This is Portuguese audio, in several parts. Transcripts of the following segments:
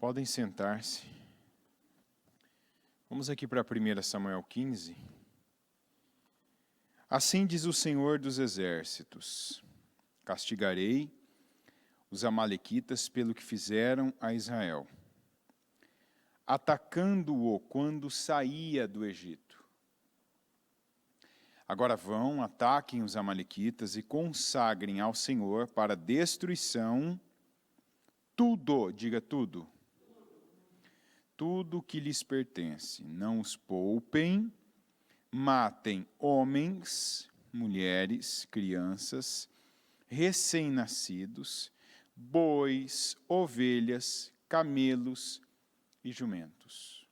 Podem sentar-se. Vamos aqui para 1 Samuel 15. Assim diz o Senhor dos Exércitos: castigarei os amalequitas pelo que fizeram a Israel, atacando-o quando saía do Egito. Agora vão, ataquem os amalequitas e consagrem ao Senhor para destruição tudo, diga tudo, tudo que lhes pertence. Não os poupem, matem homens, mulheres, crianças, recém-nascidos, bois, ovelhas, camelos e jumentos.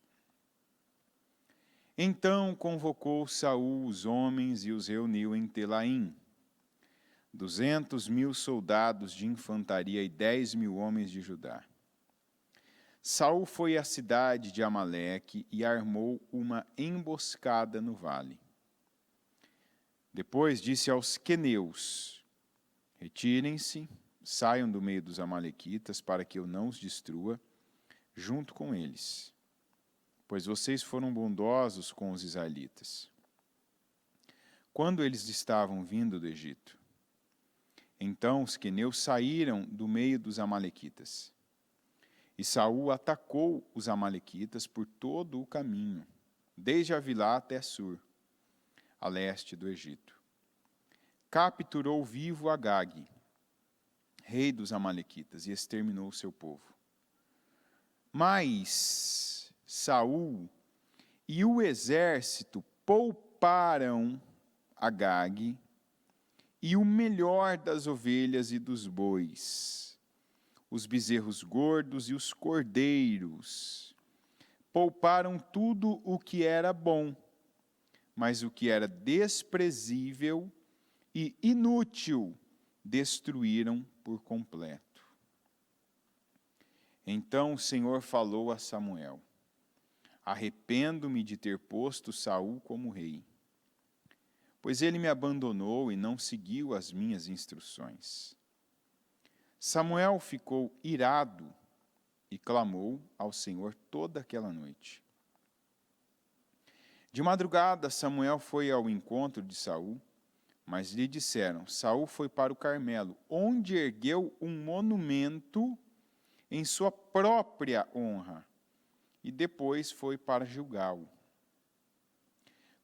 Então convocou Saul os homens e os reuniu em Telaim, 200.000 soldados de infantaria e 10.000 homens de Judá. Saul foi à cidade de Amaleque e armou uma emboscada no vale. Depois disse aos queneus: retirem-se, saiam do meio dos amalequitas, para que eu não os destrua junto com eles, pois vocês foram bondosos com os israelitas quando eles estavam vindo do Egito. Então os queneus saíram do meio dos amalequitas. E Saul atacou os amalequitas por todo o caminho, desde Avilá até Sur, a leste do Egito. Capturou vivo Agag, rei dos amalequitas, e exterminou o seu povo. Mas Saul e o exército pouparam Agag e o melhor das ovelhas e dos bois, os bezerros gordos e os cordeiros. Pouparam tudo o que era bom, mas o que era desprezível e inútil destruíram por completo. Então o Senhor falou a Samuel: arrependo-me de ter posto Saul como rei, pois ele me abandonou e não seguiu as minhas instruções. Samuel ficou irado e clamou ao Senhor toda aquela noite. De madrugada, Samuel foi ao encontro de Saul, mas lhe disseram: Saul foi para o Carmelo, onde ergueu um monumento em sua própria honra, e depois foi para Gilgal.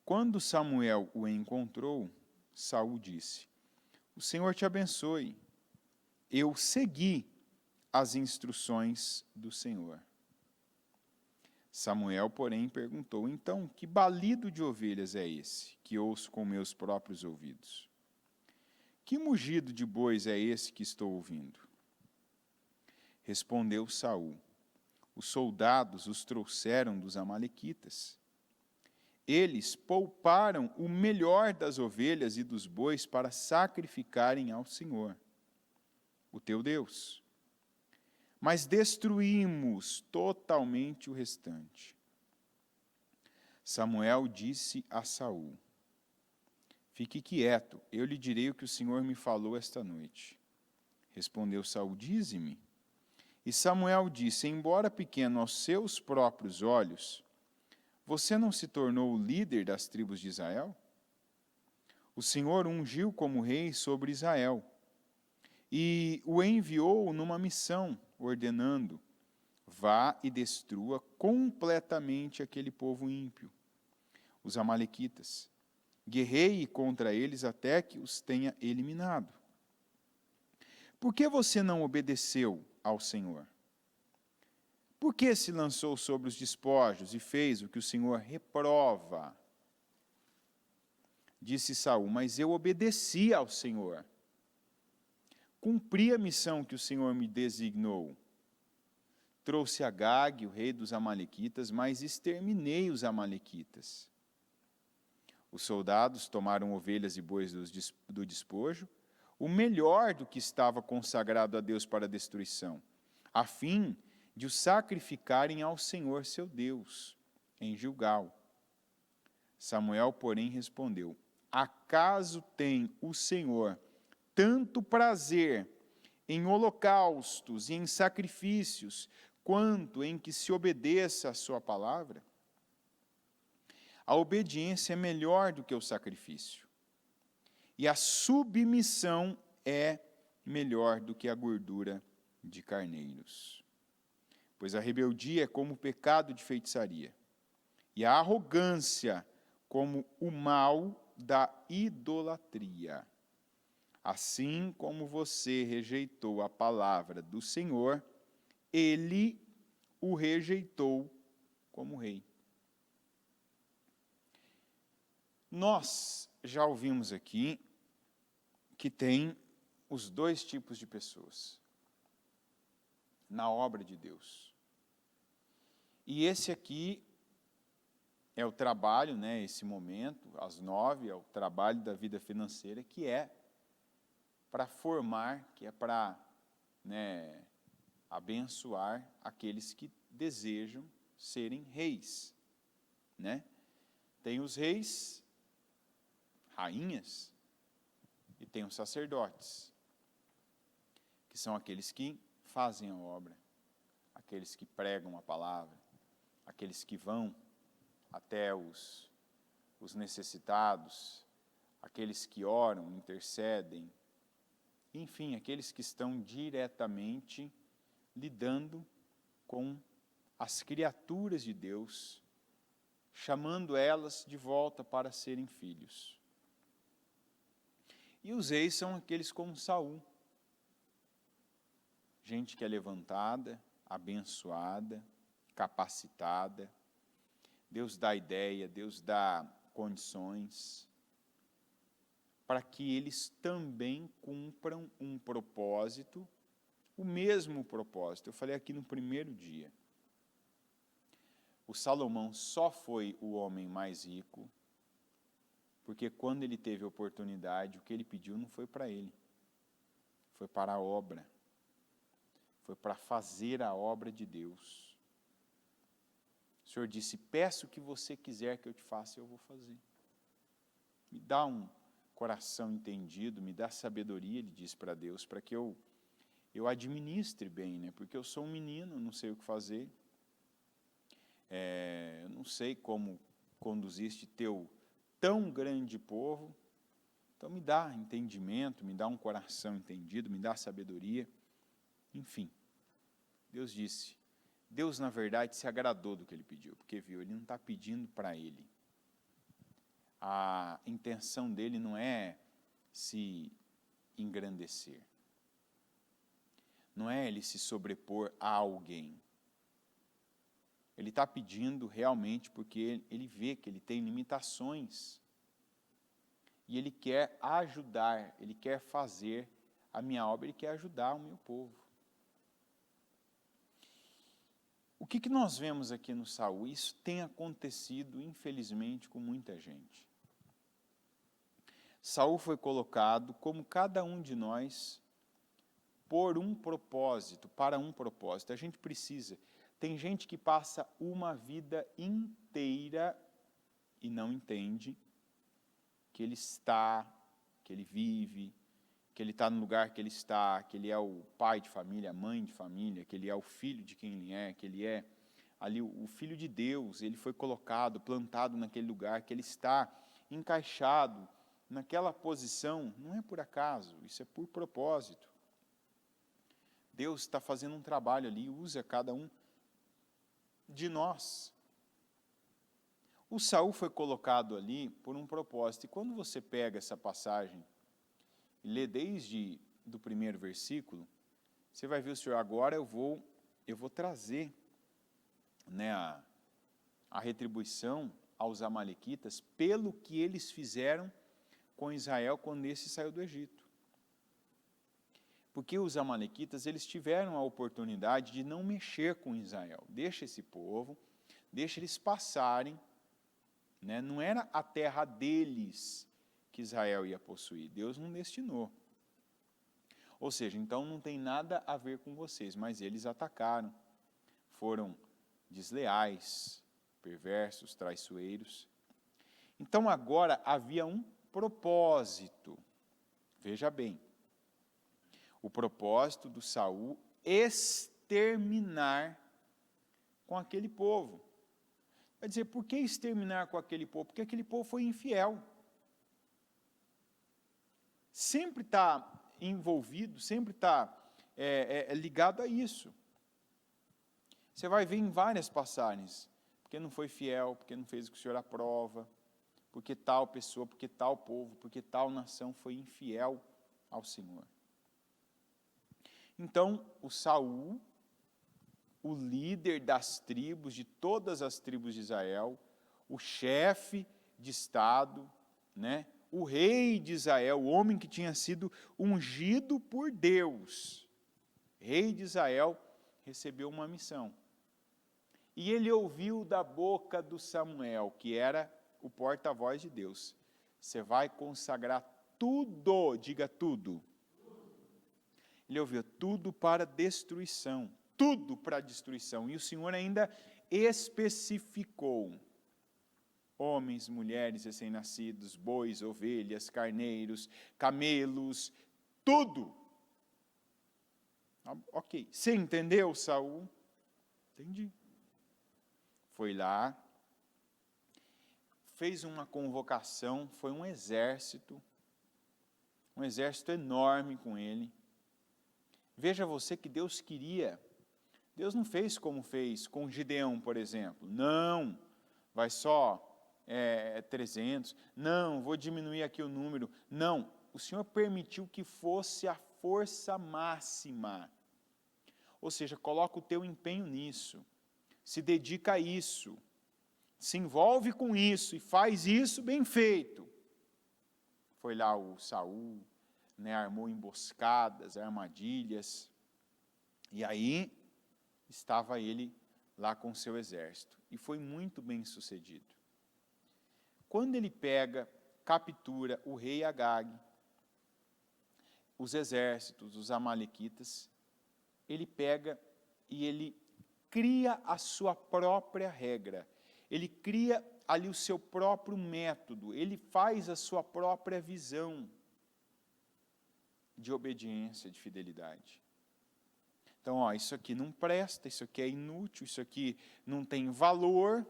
Quando Samuel o encontrou, Saul disse: o Senhor te abençoe. Eu segui as instruções do Senhor. Samuel, porém, perguntou: então, que balido de ovelhas é esse, que ouço com meus próprios ouvidos? Que mugido de bois é esse que estou ouvindo? Respondeu Saul: os soldados os trouxeram dos amalequitas. Eles pouparam o melhor das ovelhas e dos bois para sacrificarem ao Senhor, o teu Deus. Mas destruímos totalmente o restante. Samuel disse a Saul: fique quieto, eu lhe direi o que o Senhor me falou esta noite. Respondeu Saul: dize-me. E Samuel disse: embora pequeno aos seus próprios olhos, você não se tornou o líder das tribos de Israel? O Senhor o ungiu como rei sobre Israel e o enviou numa missão, ordenando: vá e destrua completamente aquele povo ímpio, os amalequitas. Guerreie contra eles até que os tenha eliminado. Por que você não obedeceu ao Senhor? Por que se lançou sobre os despojos e fez o que o Senhor reprova? Disse Saul: mas eu obedeci ao Senhor. Cumpri a missão que o Senhor me designou. Trouxe Agag, o rei dos amalequitas, mas exterminei os amalequitas. Os soldados tomaram ovelhas e bois do despojo, o melhor do que estava consagrado a Deus para a destruição, a fim de o sacrificarem ao Senhor seu Deus, em Gilgal. Samuel, porém, respondeu: acaso tem o Senhor tanto prazer em holocaustos e em sacrifícios, quanto em que se obedeça a sua palavra, a obediência é melhor do que o sacrifício, e a submissão é melhor do que a gordura de carneiros. Pois a rebeldia é como o pecado de feitiçaria, e a arrogância como o mal da idolatria. Assim como você rejeitou a palavra do Senhor, ele o rejeitou como rei. Nós já ouvimos aqui que tem os dois tipos de pessoas na obra de Deus. E esse aqui é o trabalho, né, esse momento, às 9, é o trabalho da vida financeira, que é para formar, que é para, né, abençoar aqueles que desejam serem reis, né? Tem os reis, rainhas, e tem os sacerdotes, que são aqueles que fazem a obra, aqueles que pregam a palavra, aqueles que vão até os necessitados, aqueles que oram, intercedem, enfim, aqueles que estão diretamente lidando com as criaturas de Deus, chamando elas de volta para serem filhos. E os reis são aqueles como Saul, gente que é levantada, abençoada, capacitada, Deus dá ideia, Deus dá condições, para que eles também cumpram um propósito, o mesmo propósito. Eu falei aqui no primeiro dia. O Salomão só foi o homem mais rico, porque quando ele teve oportunidade, o que ele pediu não foi para ele, foi para a obra, foi para fazer a obra de Deus. O Senhor disse, peço o que você quiser que eu te faça, eu vou fazer. Me dá um coração entendido, me dá sabedoria, ele disse para Deus, para que eu administre bem, né? Porque eu sou um menino, não sei o que fazer, eu não sei como conduzir este teu tão grande povo, então me dá entendimento, me dá um coração entendido, me dá sabedoria, enfim. Deus disse, Deus na verdade se agradou do que ele pediu, porque viu, ele não está pedindo para ele. A intenção dele não é se engrandecer, não é ele se sobrepor a alguém. Ele está pedindo realmente porque ele vê que ele tem limitações. E ele quer ajudar, ele quer fazer a minha obra, ele quer ajudar o meu povo. O que nós vemos aqui no Saul? Isso tem acontecido, infelizmente, com muita gente. Saul foi colocado, como cada um de nós, por um propósito, para um propósito. A gente precisa. Tem gente que passa uma vida inteira e não entende que ele está, que ele vive, que ele está no lugar que ele está, que ele é o pai de família, a mãe de família, que ele é o filho de quem ele é, que ele é ali o filho de Deus, ele foi colocado, plantado naquele lugar, que ele está encaixado naquela posição, não é por acaso, isso é por propósito. Deus está fazendo um trabalho ali, usa cada um de nós. O Saul foi colocado ali por um propósito, e quando você pega essa passagem e lê desde do primeiro versículo, você vai ver o Senhor, agora eu vou trazer, né, a retribuição aos amalequitas pelo que eles fizeram com Israel quando esse saiu do Egito. Porque os amalequitas, eles tiveram a oportunidade de não mexer com Israel. Deixa esse povo, deixa eles passarem, né? Não era a terra deles que Israel ia possuir, Deus não destinou. Ou seja, então não tem nada a ver com vocês, mas eles atacaram, foram desleais, perversos, traiçoeiros. Então agora havia um propósito, veja bem, o propósito do Saul exterminar com aquele povo. Vai dizer, por que exterminar com aquele povo? Porque aquele povo foi infiel. Sempre está envolvido, sempre está ligado a isso. Você vai ver em várias passagens, porque não foi fiel, porque não fez o que o Senhor aprova, porque tal pessoa, porque tal povo, porque tal nação foi infiel ao Senhor. Então, o Saul, o líder das tribos, de todas as tribos de Israel, o chefe de Estado, né? O rei de Israel, o homem que tinha sido ungido por Deus, rei de Israel, recebeu uma missão. E ele ouviu da boca do Samuel, que era o porta-voz de Deus: você vai consagrar tudo, diga tudo. Ele ouviu tudo para destruição, tudo para destruição. E o Senhor ainda especificou: homens, mulheres, recém-nascidos, bois, ovelhas, carneiros, camelos, tudo. Ok, você entendeu, Saul? Entendi. Foi lá, fez uma convocação, foi um exército enorme com ele. Veja você que Deus queria, Deus não fez como fez com Gideão, por exemplo. Não, vai só 300, não, vou diminuir aqui o número. Não, o Senhor permitiu que fosse a força máxima. Ou seja, coloca o teu empenho nisso, se dedica a isso, se envolve com isso e faz isso bem feito. Foi lá o Saul, né, armou emboscadas, armadilhas, e aí estava ele lá com seu exército, e foi muito bem sucedido. Quando ele captura o rei Agag, os exércitos, os amalequitas, ele pega e ele cria a sua própria regra, ele cria ali o seu próprio método, ele faz a sua própria visão de obediência, de fidelidade. Então, isso aqui não presta, isso aqui é inútil, isso aqui não tem valor,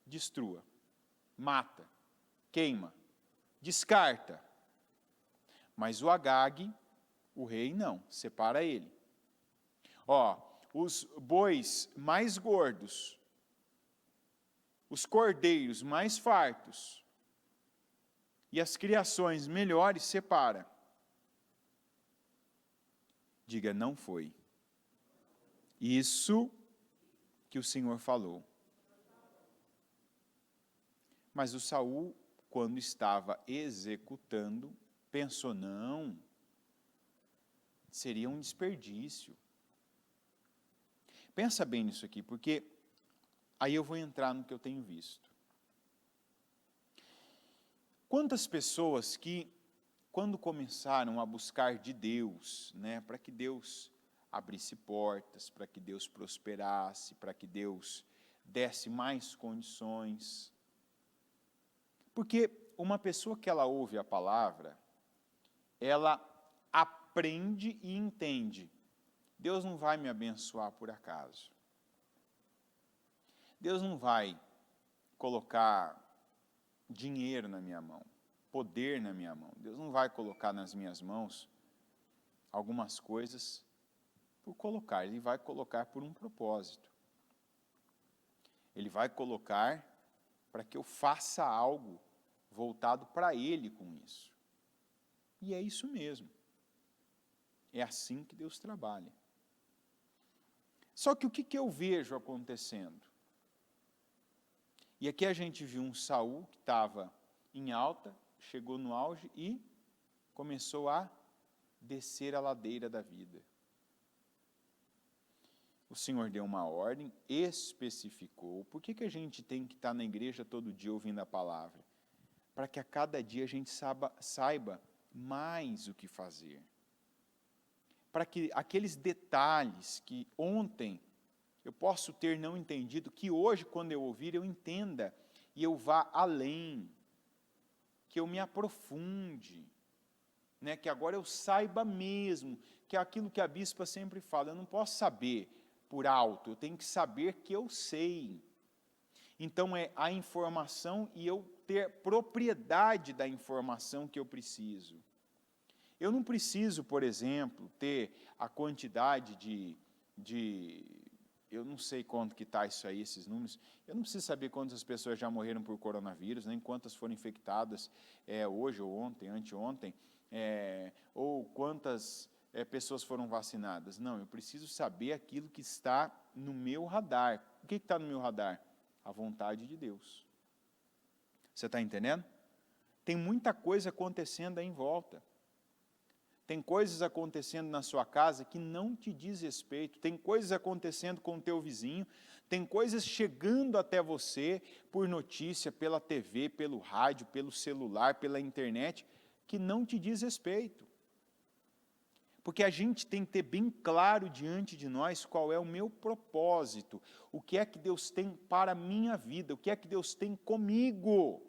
destrua, mata, queima, descarta. Mas o Agag, o rei, não, separa ele. Os bois mais gordos, os cordeiros mais fartos e as criações melhores separa. Diga, não foi isso que o Senhor falou. Mas o Saul, quando estava executando, pensou, não, seria um desperdício. Pensa bem nisso aqui, porque aí eu vou entrar no que eu tenho visto. Quantas pessoas que, quando começaram a buscar de Deus, né, para que Deus abrisse portas, para que Deus prosperasse, para que Deus desse mais condições. Porque uma pessoa que ela ouve a palavra, ela aprende e entende. Deus não vai me abençoar por acaso. Deus não vai colocar dinheiro na minha mão, poder na minha mão. Deus não vai colocar nas minhas mãos algumas coisas por colocar. Ele vai colocar por um propósito. Ele vai colocar para que eu faça algo voltado para Ele com isso. E é isso mesmo. É assim que Deus trabalha. Só que o que eu vejo acontecendo? E aqui a gente viu um Saul que estava em alta, chegou no auge e começou a descer a ladeira da vida. O Senhor deu uma ordem, especificou. Por que a gente tem que estar na igreja todo dia ouvindo a palavra? Para que a cada dia a gente saiba mais o que fazer. Para que aqueles detalhes que ontem eu posso ter não entendido, que hoje, quando eu ouvir, eu entenda e eu vá além, que eu me aprofunde, né? Que agora eu saiba mesmo, que é aquilo que a bispa sempre fala, eu não posso saber por alto, eu tenho que saber que eu sei. Então é a informação e eu ter propriedade da informação que eu preciso. Eu não preciso, por exemplo, ter a quantidade eu não sei quanto que está isso aí, esses números, eu não preciso saber quantas pessoas já morreram por coronavírus, nem quantas foram infectadas hoje ou ontem, anteontem, ou quantas pessoas foram vacinadas. Não, eu preciso saber aquilo que está no meu radar. O que está no meu radar? A vontade de Deus. Você está entendendo? Tem muita coisa acontecendo aí em volta. Tem coisas acontecendo na sua casa que não te diz respeito, tem coisas acontecendo com o teu vizinho, tem coisas chegando até você por notícia, pela TV, pelo rádio, pelo celular, pela internet, que não te diz respeito. Porque a gente tem que ter bem claro diante de nós qual é o meu propósito, o que é que Deus tem para a minha vida, o que é que Deus tem comigo.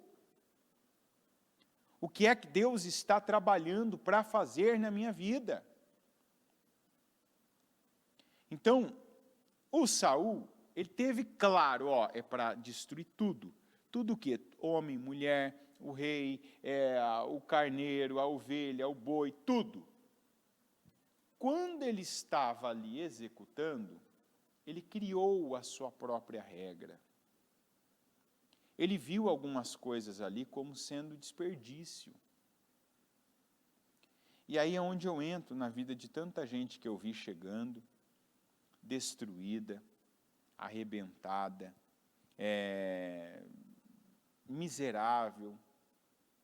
O que é que Deus está trabalhando para fazer na minha vida? Então, o Saul, ele teve claro, é para destruir tudo. Tudo o quê? Homem, mulher, o rei, o carneiro, a ovelha, o boi, tudo. Quando ele estava ali executando, ele criou a sua própria regra. Ele viu algumas coisas ali como sendo desperdício. E aí é onde eu entro na vida de tanta gente que eu vi chegando, destruída, arrebentada, miserável,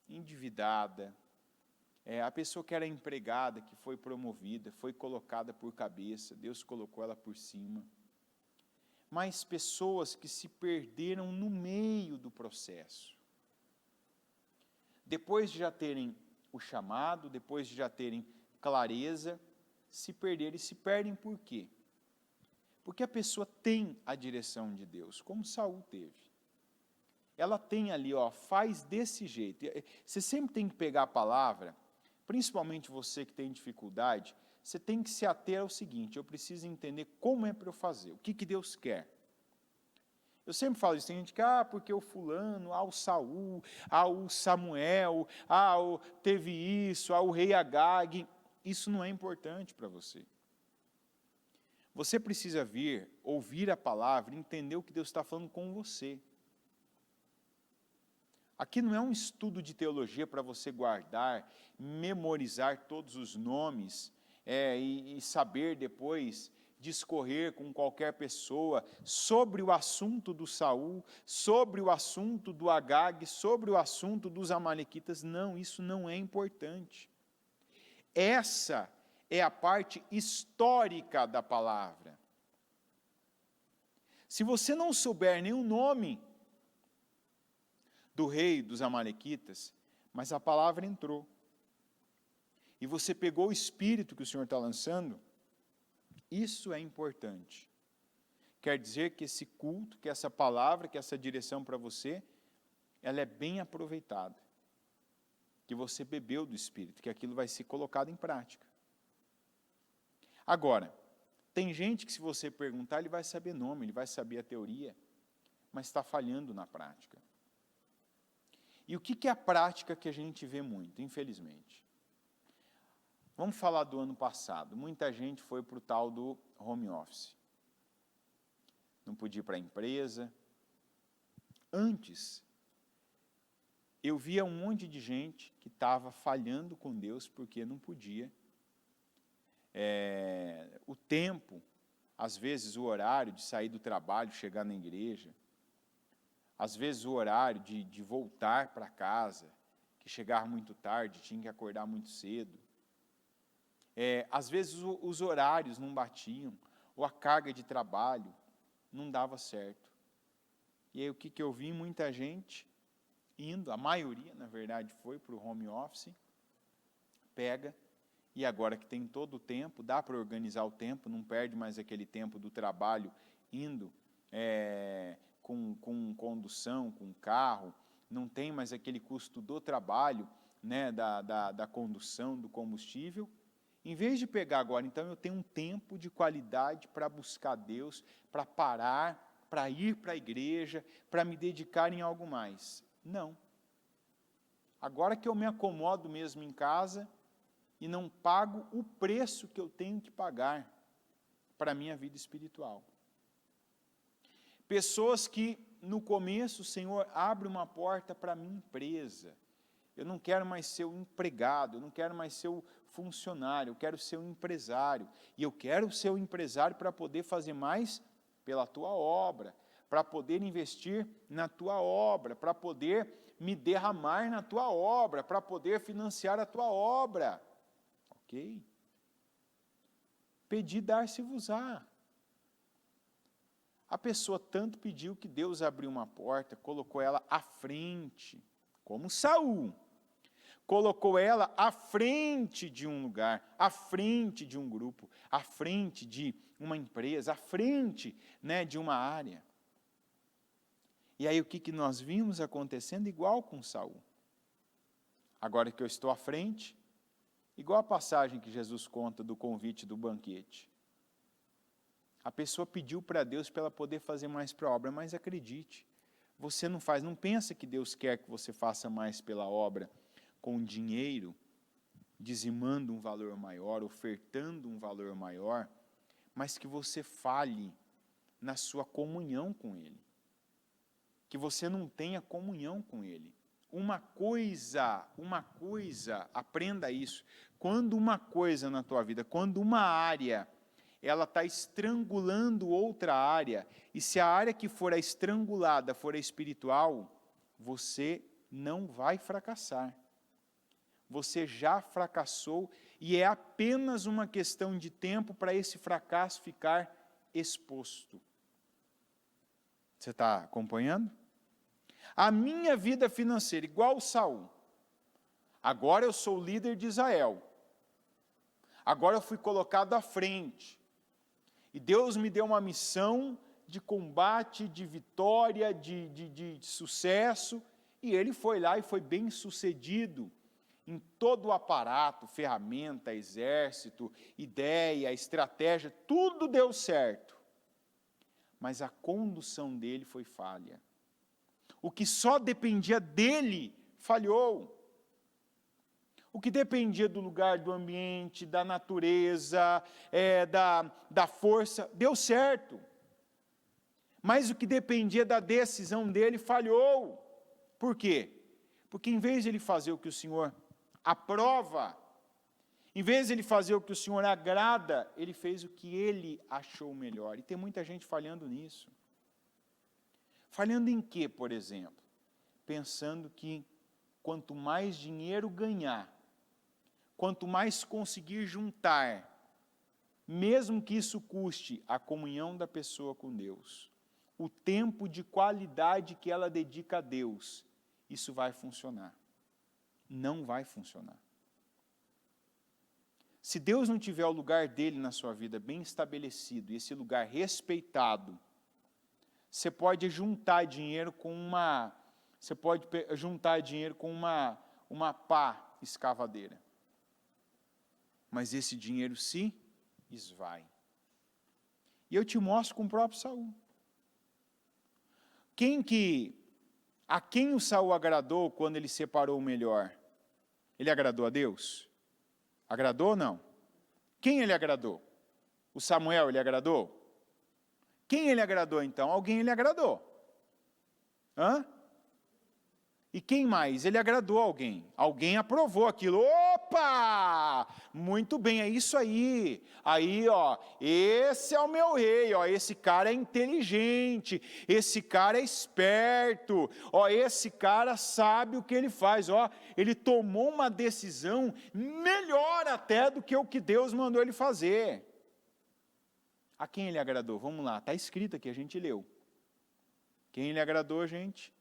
endividada. A pessoa que era empregada, que foi promovida, foi colocada por cabeça, Deus colocou ela por cima. Mas pessoas que se perderam no meio do processo. Depois de já terem o chamado, depois de já terem clareza, se perderam. E se perdem por quê? Porque a pessoa tem a direção de Deus, como Saul teve. Ela tem ali, faz desse jeito. Você sempre tem que pegar a palavra, principalmente você que tem dificuldade, você tem que se ater ao seguinte: eu preciso entender como é para eu fazer, o que Deus quer. Eu sempre falo isso, tem gente que, porque o fulano, o Saul, o Samuel, teve isso, o rei Agag, isso não é importante para você. Você precisa ouvir a palavra, entender o que Deus está falando com você. Aqui não é um estudo de teologia para você guardar, memorizar todos os nomes e saber depois discorrer com qualquer pessoa sobre o assunto do Saul, sobre o assunto do Agag, sobre o assunto dos amalequitas. Não, isso não é importante. Essa é a parte histórica da palavra. Se você não souber nenhum nome do rei dos amalequitas, mas a palavra entrou, e você pegou o espírito que o Senhor está lançando, isso é importante. Quer dizer que esse culto, que essa palavra, que essa direção para você, ela é bem aproveitada. Que você bebeu do Espírito, que aquilo vai ser colocado em prática. Agora, tem gente que se você perguntar, ele vai saber nome, ele vai saber a teoria, mas está falhando na prática. E o que é a prática que a gente vê muito, infelizmente? Vamos falar do ano passado. Muita gente foi para o tal do home office. Não podia ir para a empresa. Antes, eu via um monte de gente que estava falhando com Deus porque não podia. O tempo, às vezes o horário de sair do trabalho, chegar na igreja, às vezes o horário de voltar para casa, que chegava muito tarde, tinha que acordar muito cedo. Às vezes os horários não batiam, ou a carga de trabalho não dava certo. E aí o que eu vi? Muita gente indo, a maioria, na verdade, foi para o home office, pega, e agora que tem todo o tempo, dá para organizar o tempo, não perde mais aquele tempo do trabalho indo com condução, com carro, não tem mais aquele custo do trabalho, da condução, do combustível. Em vez de pegar agora, então eu tenho um tempo de qualidade para buscar Deus, para parar, para ir para a igreja, para me dedicar em algo mais. Não. Agora que eu me acomodo mesmo em casa e não pago o preço que eu tenho que pagar para a minha vida espiritual. Pessoas que no começo o Senhor abre uma porta para a minha empresa. Eu não quero mais ser um empregado, eu não quero mais ser o funcionário, eu quero ser um empresário. E eu quero ser um empresário para poder fazer mais pela tua obra, para poder investir na tua obra, para poder me derramar na tua obra, para poder financiar a tua obra. Ok? Pedi, dar-se-vos-á. A pessoa tanto pediu que Deus abriu uma porta, colocou ela à frente, como Saul. Colocou ela à frente de um lugar, à frente de um grupo, à frente de uma empresa, à frente, né, de uma área. E aí o que nós vimos acontecendo? Igual com Saul. Agora que eu estou à frente, igual a passagem que Jesus conta do convite do banquete. A pessoa pediu para Deus para ela poder fazer mais para a obra, mas acredite, você não faz, não pensa que Deus quer que você faça mais pela obra com dinheiro, dizimando um valor maior, ofertando um valor maior, mas que você falhe na sua comunhão com Ele. Que você não tenha comunhão com Ele. Uma coisa, aprenda isso, quando uma coisa na tua vida, quando uma área, ela está estrangulando outra área, e se a área que for a estrangulada for a espiritual, você não vai fracassar. Você já fracassou, e é apenas uma questão de tempo para esse fracasso ficar exposto. Você está acompanhando? A minha vida financeira, igual Saul. Agora eu sou líder de Israel. Agora eu fui colocado à frente. E Deus me deu uma missão de combate, de vitória, de sucesso. E ele foi lá e foi bem sucedido em todo o aparato, ferramenta, exército, ideia, estratégia, tudo deu certo. Mas a condução dele foi falha. O que só dependia dele, falhou. O que dependia do lugar, do ambiente, da natureza, da força, deu certo. Mas o que dependia da decisão dele, falhou. Por quê? Porque em vez de ele fazer o que o Senhor aprova, em vez de ele fazer o que o Senhor agrada, ele fez o que ele achou melhor. E tem muita gente falhando nisso. Falhando em quê, por exemplo? Pensando que quanto mais dinheiro ganhar, quanto mais conseguir juntar, mesmo que isso custe a comunhão da pessoa com Deus, o tempo de qualidade que ela dedica a Deus, isso vai funcionar. Não vai funcionar. Se Deus não tiver o lugar dele na sua vida bem estabelecido, e esse lugar respeitado, você pode juntar dinheiro com uma pá escavadeira. Mas esse dinheiro se esvai. E eu te mostro com o próprio Saul. A quem o Saul agradou quando ele separou o melhor? Ele agradou a Deus? Agradou ou não? Quem ele agradou? O Samuel ele agradou? Quem ele agradou então? Alguém ele agradou. Hã? E quem mais? Ele agradou alguém. Alguém aprovou aquilo. Opa! Muito bem, é isso aí. Aí, ó, esse é o meu rei, ó, esse cara é inteligente, esse cara é esperto, ó, esse cara sabe o que ele faz, ó, ele tomou uma decisão melhor até do que o que Deus mandou ele fazer. A quem ele agradou? Vamos lá, está escrito aqui, a gente leu. Quem ele agradou, gente?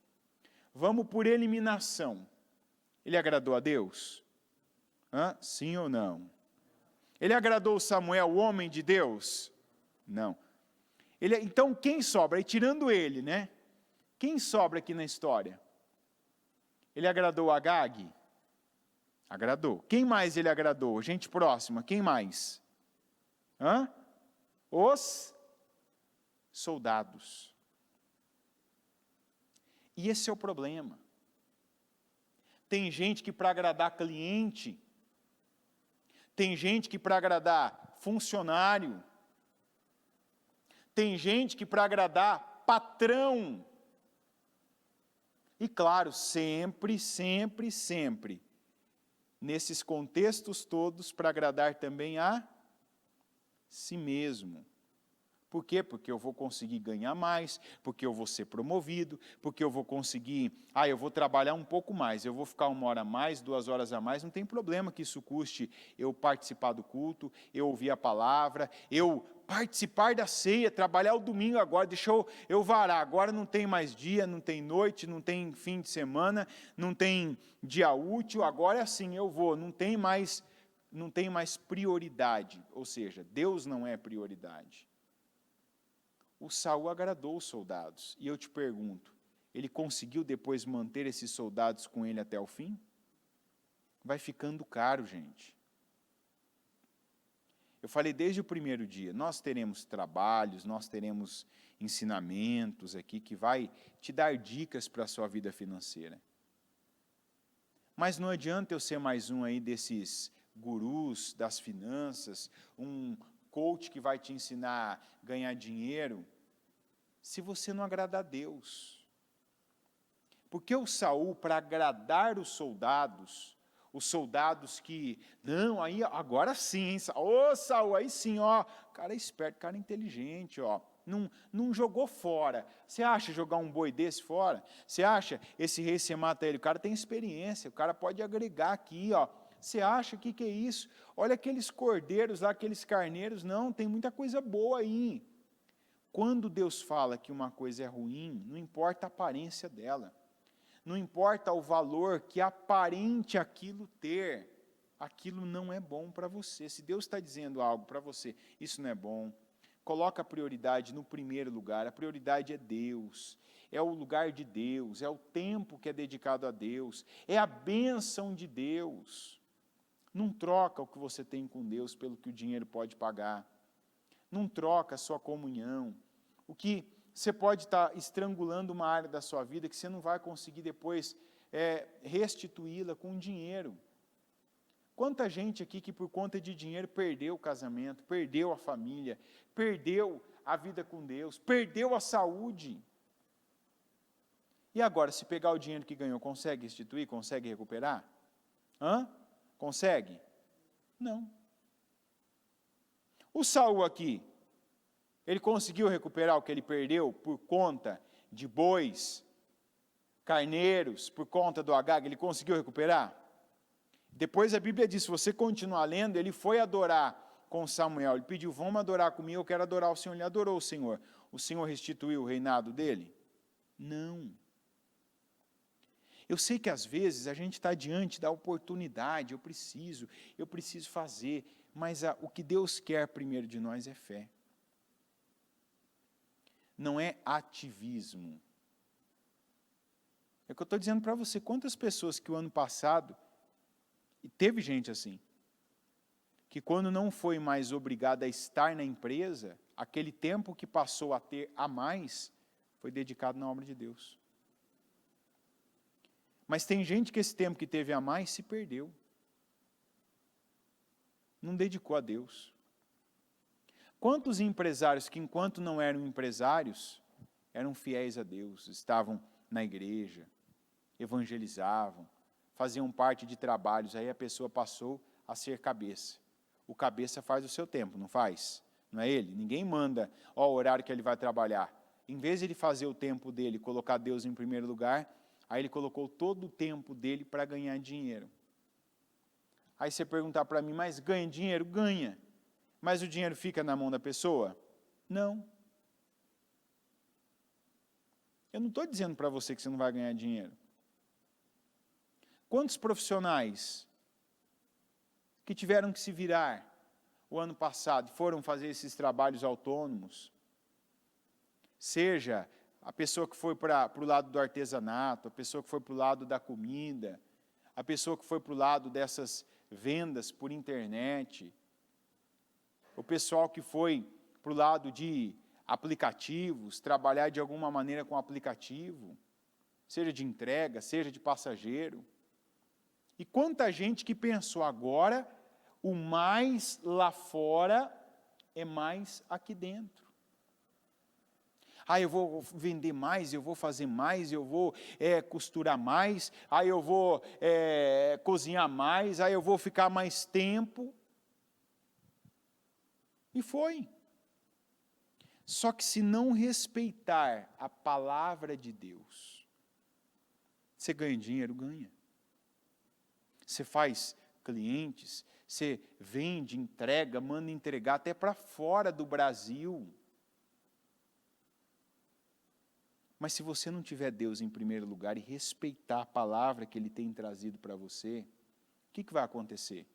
Vamos por eliminação. Ele agradou a Deus? Sim ou não? Ele agradou Samuel, o homem de Deus? Não. Então, quem sobra? E tirando ele, né? Quem sobra aqui na história? Ele agradou Agag? Agradou. Quem mais ele agradou? Gente próxima, quem mais? Os soldados. E esse é o problema. Tem gente que para agradar cliente, tem gente que para agradar funcionário, tem gente que para agradar patrão. E claro, sempre, nesses contextos todos, para agradar também a si mesmo. Por quê? Porque eu vou conseguir ganhar mais, porque eu vou ser promovido, porque eu vou conseguir, eu vou trabalhar um pouco mais, eu vou ficar 1 hora a mais, 2 horas a mais, não tem problema que isso custe eu participar do culto, eu ouvir a palavra, eu participar da ceia, trabalhar o domingo agora, deixa eu varar, agora não tem mais dia, não tem noite, não tem fim de semana, não tem dia útil, agora é assim, eu vou, não tem mais prioridade, ou seja, Deus não é prioridade. O Saul agradou os soldados. E eu te pergunto, ele conseguiu depois manter esses soldados com ele até o fim? Vai ficando caro, gente. Eu falei desde o primeiro dia, nós teremos trabalhos, nós teremos ensinamentos aqui que vai te dar dicas para a sua vida financeira. Mas não adianta eu ser mais um aí desses gurus das finanças, um coach que vai te ensinar a ganhar dinheiro, se você não agradar a Deus. Porque o Saul, para agradar os soldados que, não, aí agora sim, hein, Saul, aí sim, cara é esperto, cara é inteligente, não jogou fora. Você acha jogar um boi desse fora? Você acha esse rei, você mata ele? O cara tem experiência, o cara pode agregar aqui, Você acha que é isso? Olha aqueles cordeiros lá, aqueles carneiros, não, tem muita coisa boa aí. Quando Deus fala que uma coisa é ruim, não importa a aparência dela, não importa o valor que aparente aquilo ter, aquilo não é bom para você. Se Deus está dizendo algo para você, isso não é bom, coloca a prioridade no primeiro lugar, a prioridade é Deus, é o lugar de Deus, é o tempo que é dedicado a Deus, é a bênção de Deus. Não troca o que você tem com Deus pelo que o dinheiro pode pagar. Não troca a sua comunhão. O que você pode estar estrangulando uma área da sua vida que você não vai conseguir depois restituí-la com dinheiro. Quanta gente aqui que por conta de dinheiro perdeu o casamento, perdeu a família, perdeu a vida com Deus, perdeu a saúde. E agora, se pegar o dinheiro que ganhou, consegue restituir, consegue recuperar? Consegue? Não. O Saul aqui, ele conseguiu recuperar o que ele perdeu por conta de bois, carneiros, por conta do Agag, ele conseguiu recuperar? Depois a Bíblia diz, se você continuar lendo, ele foi adorar com Samuel, ele pediu, vamos adorar comigo, eu quero adorar o Senhor, ele adorou o Senhor restituiu o reinado dele? Não. Eu sei que às vezes a gente está diante da oportunidade, eu preciso fazer, mas o que Deus quer primeiro de nós é fé. Não é ativismo. É o que eu estou dizendo para você, quantas pessoas que o ano passado, e teve gente assim, que quando não foi mais obrigada a estar na empresa, aquele tempo que passou a ter a mais, foi dedicado na obra de Deus. Mas tem gente que esse tempo que teve a mais se perdeu. Não dedicou a Deus. Quantos empresários que enquanto não eram empresários, eram fiéis a Deus, estavam na igreja, evangelizavam, faziam parte de trabalhos, aí a pessoa passou a ser cabeça. O cabeça faz o seu tempo, não faz? Não é ele? Ninguém manda o horário que ele vai trabalhar. Em vez de ele fazer o tempo dele, colocar Deus em primeiro lugar, aí ele colocou todo o tempo dele para ganhar dinheiro. Aí você perguntar para mim, mas ganha dinheiro? Ganha. Mas o dinheiro fica na mão da pessoa? Não. Eu não estou dizendo para você que você não vai ganhar dinheiro. Quantos profissionais que tiveram que se virar o ano passado, foram fazer esses trabalhos autônomos, seja a pessoa que foi para o lado do artesanato, a pessoa que foi para o lado da comida, a pessoa que foi para o lado dessas vendas por internet, o pessoal que foi para o lado de aplicativos, trabalhar de alguma maneira com aplicativo, seja de entrega, seja de passageiro. E quanta gente que pensou agora, o mais lá fora é mais aqui dentro. Eu vou vender mais, eu vou fazer mais, eu vou costurar mais, eu vou cozinhar mais, eu vou ficar mais tempo. E foi. Só que se não respeitar a palavra de Deus, você ganha dinheiro? Ganha. Você faz clientes, você vende, entrega, manda entregar até para fora do Brasil. Mas se você não tiver Deus em primeiro lugar e respeitar a palavra que Ele tem trazido para você, o que vai acontecer?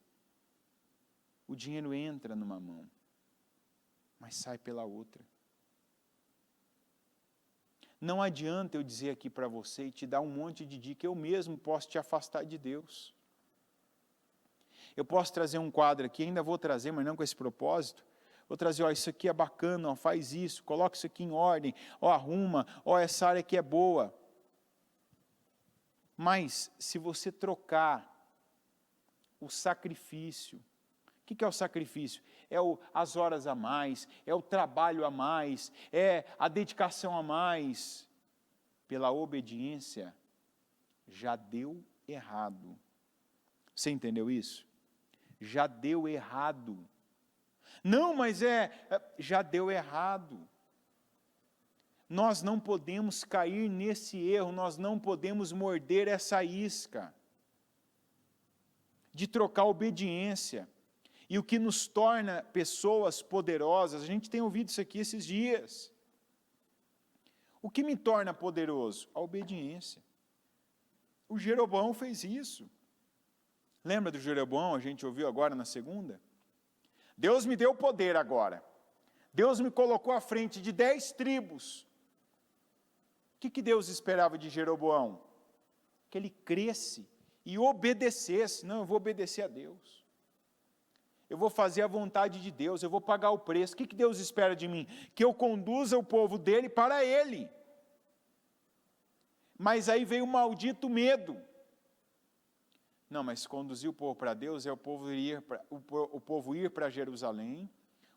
O dinheiro entra numa mão, mas sai pela outra. Não adianta eu dizer aqui para você e te dar um monte de dica, eu mesmo posso te afastar de Deus. Eu posso trazer um quadro aqui, ainda vou trazer, mas não com esse propósito. Vou trazer, isso aqui é bacana, faz isso, coloca isso aqui em ordem, arruma, essa área aqui é boa. Mas, se você trocar o sacrifício, o que é o sacrifício? As horas a mais, o trabalho a mais, a dedicação a mais, pela obediência, já deu errado. Você entendeu isso? Já deu errado. Não, mas já deu errado. Nós não podemos cair nesse erro, nós não podemos morder essa isca de trocar obediência. E o que nos torna pessoas poderosas, a gente tem ouvido isso aqui esses dias. O que me torna poderoso? A obediência. O Jeroboão fez isso. Lembra do Jeroboão, a gente ouviu agora na segunda? Deus me deu poder agora. Deus me colocou à frente de 10 tribos. O que Deus esperava de Jeroboão? Que ele cresce e obedecesse. Não, eu vou obedecer a Deus. Eu vou fazer a vontade de Deus, eu vou pagar o preço. O que Deus espera de mim? Que eu conduza o povo dele para ele. Mas aí veio o maldito medo. Não, mas conduzir o povo para Deus é o povo ir para Jerusalém,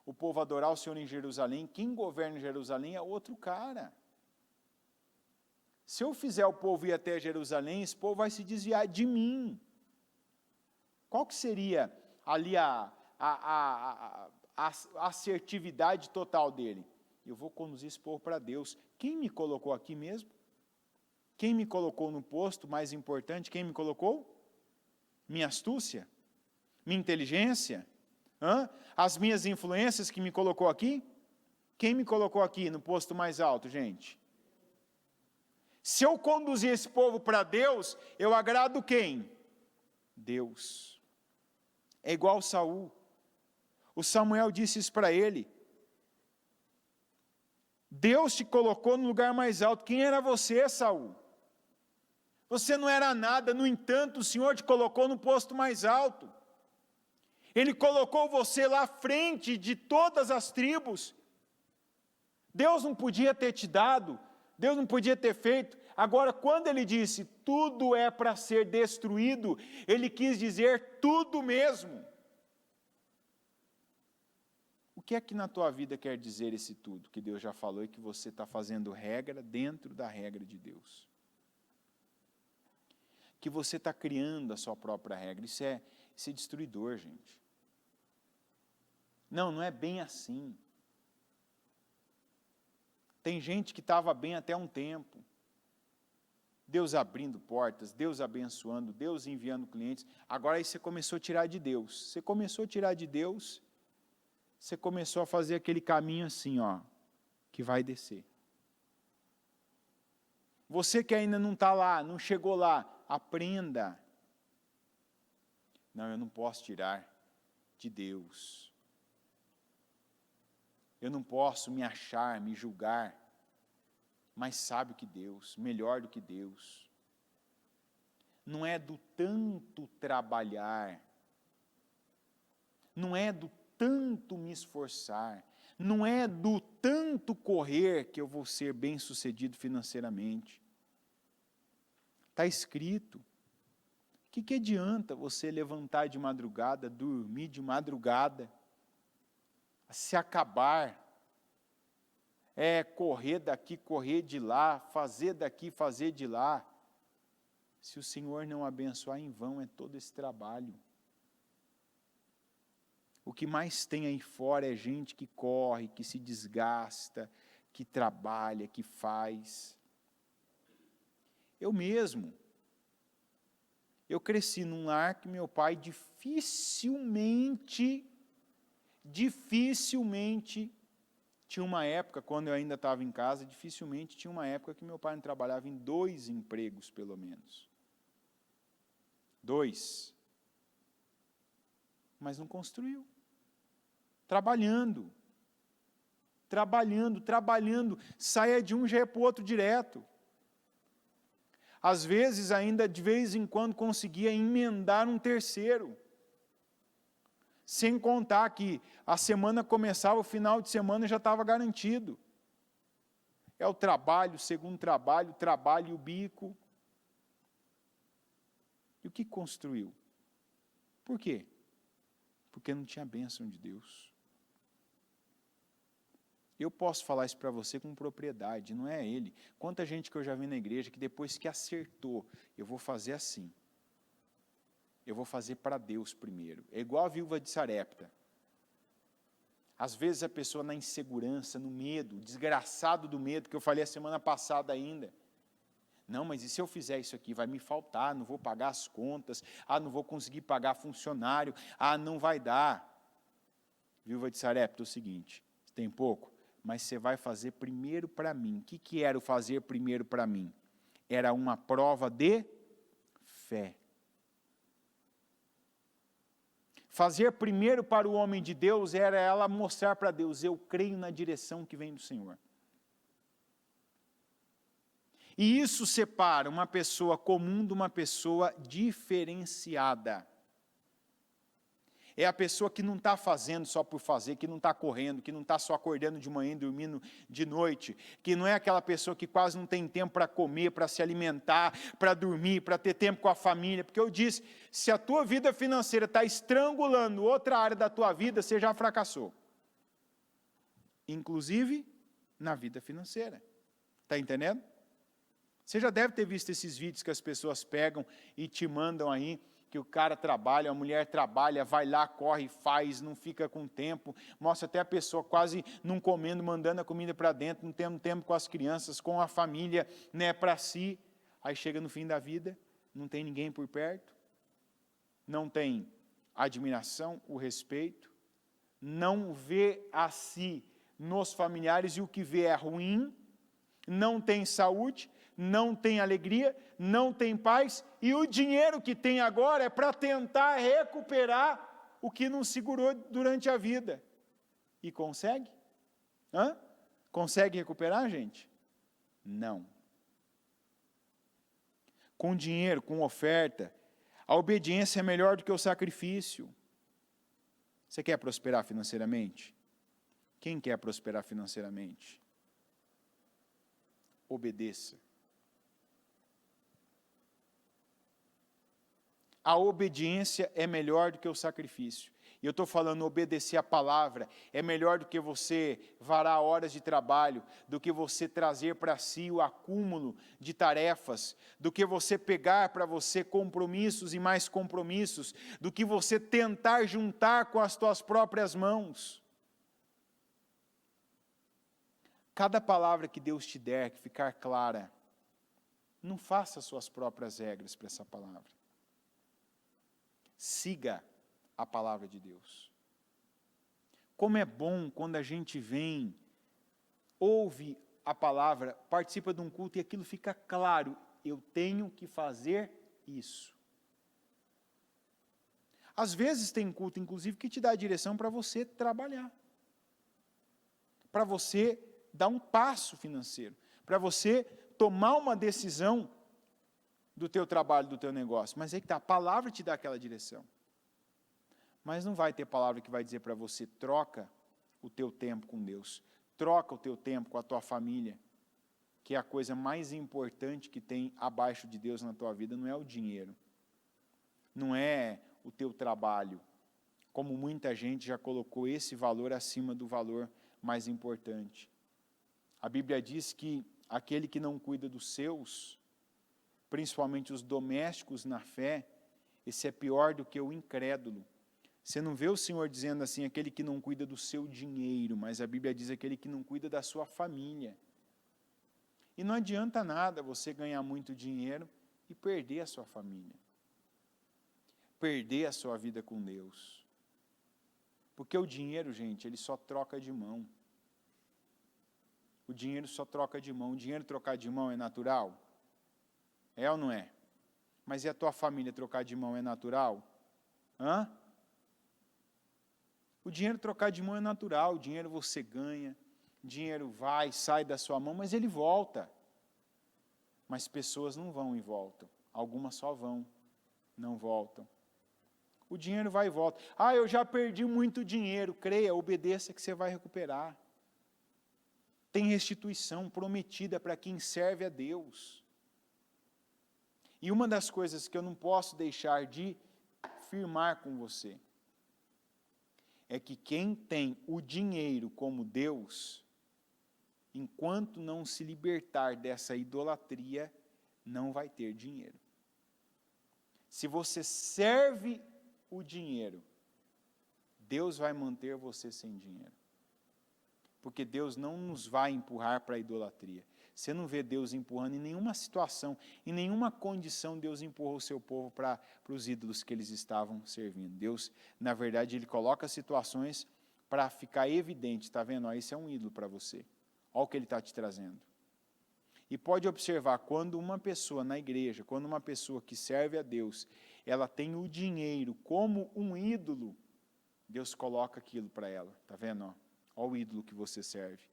o povo adorar o Senhor em Jerusalém. Quem governa em Jerusalém é outro cara. Se eu fizer o povo ir até Jerusalém, esse povo vai se desviar de mim. Qual que seria ali a assertividade total dele? Eu vou conduzir esse povo para Deus. Quem me colocou aqui mesmo? Quem me colocou no posto mais importante? Quem me colocou? Minha astúcia? Minha inteligência? As minhas influências que me colocou aqui? Quem me colocou aqui no posto mais alto, gente? Se eu conduzir esse povo para Deus, eu agrado quem? Deus. É igual Saul. O Samuel disse isso para ele. Deus te colocou no lugar mais alto. Quem era você, Saul? Você não era nada, no entanto, o Senhor te colocou no posto mais alto. Ele colocou você lá à frente de todas as tribos. Deus não podia ter te dado, Deus não podia ter feito. Agora, quando ele disse, tudo é para ser destruído, ele quis dizer tudo mesmo. O que é que na tua vida quer dizer esse tudo, que Deus já falou e que você está fazendo regra dentro da regra de Deus? Que você está criando a sua própria regra, isso é destruidor, gente. Não é bem assim. Tem gente que estava bem até um tempo. Deus abrindo portas, Deus abençoando, Deus enviando clientes. Agora aí você começou a tirar de Deus. Você começou a tirar de Deus, você começou a fazer aquele caminho assim, que vai descer. Você que ainda não está lá, não chegou lá, aprenda. Não, eu não posso tirar de Deus. Eu não posso me achar, me julgar mais sábio que Deus, melhor do que Deus. não é do tanto trabalhar, não é do tanto me esforçar, não é do tanto correr que eu vou ser bem-sucedido financeiramente. Está escrito. O que adianta você levantar de madrugada, dormir de madrugada, se acabar, correr daqui, correr de lá, fazer daqui, fazer de lá, se o Senhor não abençoar, em vão é todo esse trabalho. O que mais tem aí fora é gente que corre, que se desgasta, que trabalha, que faz. Eu mesmo, eu cresci num lar que meu pai dificilmente, tinha uma época, quando eu ainda estava em casa, dificilmente tinha uma época que meu pai não trabalhava em 2 empregos, pelo menos. 2. Mas não construiu. Trabalhando, saia de um, já é para o outro direto. Às vezes, ainda de vez em quando, conseguia emendar um terceiro. Sem contar que a semana começava, o final de semana já estava garantido. É o trabalho, segundo trabalho e o bico. E o que construiu? Por quê? Porque não tinha bênção de Deus. Eu posso falar isso para você com propriedade, não é ele. Quanta gente que eu já vi na igreja que depois que acertou, eu vou fazer assim. Eu vou fazer para Deus primeiro. É igual a viúva de Sarepta. Às vezes a pessoa na insegurança, no medo, desgraçado do medo, que eu falei a semana passada ainda. Não, mas e se eu fizer isso aqui? Vai me faltar, não vou pagar as contas, não vou conseguir pagar funcionário, não vai dar. Viúva de Sarepta, é o seguinte, tem pouco, mas você vai fazer primeiro para mim. O que era o fazer primeiro para mim? Era uma prova de fé. Fazer primeiro para o homem de Deus era ela mostrar para Deus, eu creio na direção que vem do Senhor. E isso separa uma pessoa comum de uma pessoa diferenciada. É a pessoa que não está fazendo só por fazer, que não está correndo, que não está só acordando de manhã e dormindo de noite, que não é aquela pessoa que quase não tem tempo para comer, para se alimentar, para dormir, para ter tempo com a família. Porque eu disse, se a tua vida financeira está estrangulando outra área da tua vida, você já fracassou. Inclusive na vida financeira. Está entendendo? Você já deve ter visto esses vídeos que as pessoas pegam e te mandam aí, que o cara trabalha, a mulher trabalha, vai lá, corre, faz, não fica com tempo, mostra até a pessoa quase não comendo, mandando a comida para dentro, não tendo tempo com as crianças, com a família, para si. Aí chega no fim da vida, não tem ninguém por perto, não tem admiração, o respeito, não vê a si nos familiares e o que vê é ruim, não tem saúde, não tem alegria, não tem paz, e o dinheiro que tem agora é para tentar recuperar o que não segurou durante a vida. E consegue? Consegue recuperar, gente? Não. Com dinheiro, com oferta, a obediência é melhor do que o sacrifício. Você quer prosperar financeiramente? Quem quer prosperar financeiramente? Obedeça. A obediência é melhor do que o sacrifício. E eu estou falando obedecer a palavra, é melhor do que você varar horas de trabalho, do que você trazer para si o acúmulo de tarefas, do que você pegar para você compromissos e mais compromissos, do que você tentar juntar com as tuas próprias mãos. Cada palavra que Deus te der, que ficar clara, não faça suas próprias regras para essa palavra. Siga a palavra de Deus. Como é bom quando a gente vem, ouve a palavra, participa de um culto e aquilo fica claro, eu tenho que fazer isso. Às vezes tem culto, inclusive, que te dá a direção para você trabalhar, para você dar um passo financeiro, para você tomar uma decisão do teu trabalho, do teu negócio. Mas aí que está, a palavra te dá aquela direção. Mas não vai ter palavra que vai dizer para você, troca o teu tempo com Deus. Troca o teu tempo com a tua família, que é a coisa mais importante que tem abaixo de Deus na tua vida, não é o dinheiro. Não é o teu trabalho. Como muita gente já colocou esse valor acima do valor mais importante. A Bíblia diz que aquele que não cuida dos seus, principalmente os domésticos na fé, esse é pior do que o incrédulo. Você não vê o Senhor dizendo assim, aquele que não cuida do seu dinheiro, mas a Bíblia diz aquele que não cuida da sua família. E não adianta nada você ganhar muito dinheiro e perder a sua família. Perder a sua vida com Deus. Porque o dinheiro, gente, ele só troca de mão. O dinheiro só troca de mão. O dinheiro trocar de mão é natural? É ou não é? Mas e a tua família trocar de mão é natural? Hã? O dinheiro trocar de mão é natural. O dinheiro você ganha. O dinheiro vai, sai da sua mão, mas ele volta. Mas pessoas não vão e voltam. Algumas só vão, não voltam. O dinheiro vai e volta. Ah, eu já perdi muito dinheiro. Creia, obedeça que você vai recuperar. Tem restituição prometida para quem serve a Deus. E uma das coisas que eu não posso deixar de firmar com você é que quem tem o dinheiro como Deus, enquanto não se libertar dessa idolatria, não vai ter dinheiro. Se você serve o dinheiro, Deus vai manter você sem dinheiro. Porque Deus não nos vai empurrar para a idolatria. Você não vê Deus empurrando em nenhuma situação, em nenhuma condição Deus empurrou o seu povo para os ídolos que eles estavam servindo. Deus, na verdade, Ele coloca situações para ficar evidente, está vendo? Ó, esse é um ídolo para você. Olha o que Ele está te trazendo. E pode observar, quando uma pessoa na igreja, quando uma pessoa que serve a Deus, ela tem o dinheiro como um ídolo, Deus coloca aquilo para ela, está vendo? Ó? Olha o ídolo que você serve.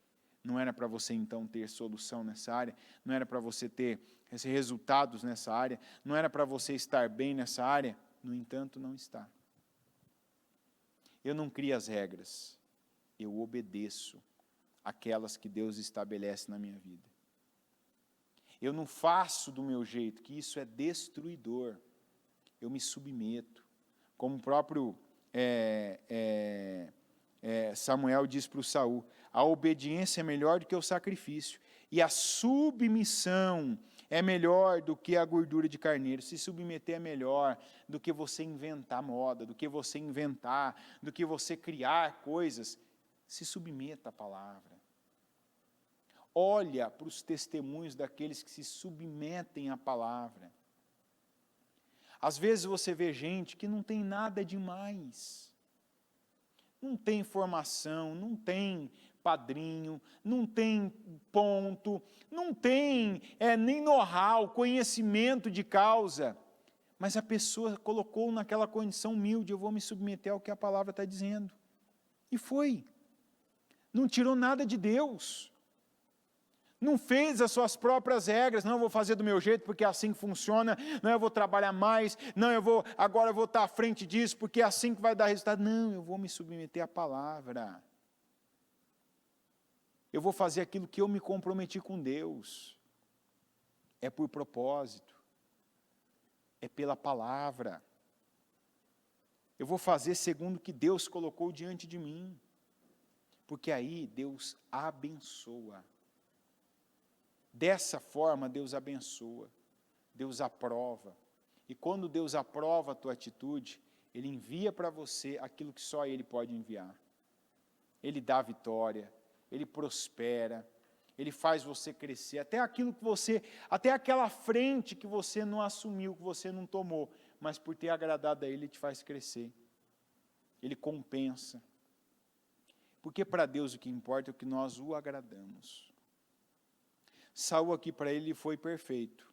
Não era para você então ter solução nessa área, não era para você ter resultados nessa área, não era para você estar bem nessa área, no entanto não está. Eu não crio as regras, eu obedeço aquelas que Deus estabelece na minha vida. Eu não faço do meu jeito, que isso é destruidor. Eu me submeto. Como o próprio Samuel diz para o Saul, a obediência é melhor do que o sacrifício, e a submissão é melhor do que a gordura de carneiro. Se submeter é melhor do que você inventar moda, do que você inventar, do que você criar coisas. Se submeta à palavra. Olha para os testemunhos daqueles que se submetem à palavra. Às vezes você vê gente que não tem nada demais. Não tem formação, não tem padrinho, não tem ponto, não tem nem know-how, conhecimento de causa. Mas a pessoa colocou naquela condição humilde, eu vou me submeter ao que a palavra está dizendo. E foi. Não tirou nada de Deus. Não fez as suas próprias regras, não, eu vou fazer do meu jeito porque é assim que funciona, não, eu vou trabalhar mais, não, agora eu vou estar à frente disso porque é assim que vai dar resultado. Não, eu vou me submeter à palavra. Eu vou fazer aquilo que eu me comprometi com Deus. É por propósito. É pela palavra. Eu vou fazer segundo o que Deus colocou diante de mim. Porque aí Deus abençoa. Dessa forma, Deus abençoa, Deus aprova. E quando Deus aprova a tua atitude, Ele envia para você aquilo que só Ele pode enviar. Ele dá vitória, Ele prospera, Ele faz você crescer, até aquela frente que você não assumiu, que você não tomou, mas por ter agradado a Ele, Ele te faz crescer. Ele compensa. Porque para Deus o que importa é o que nós o agradamos. Saul aqui para ele foi perfeito.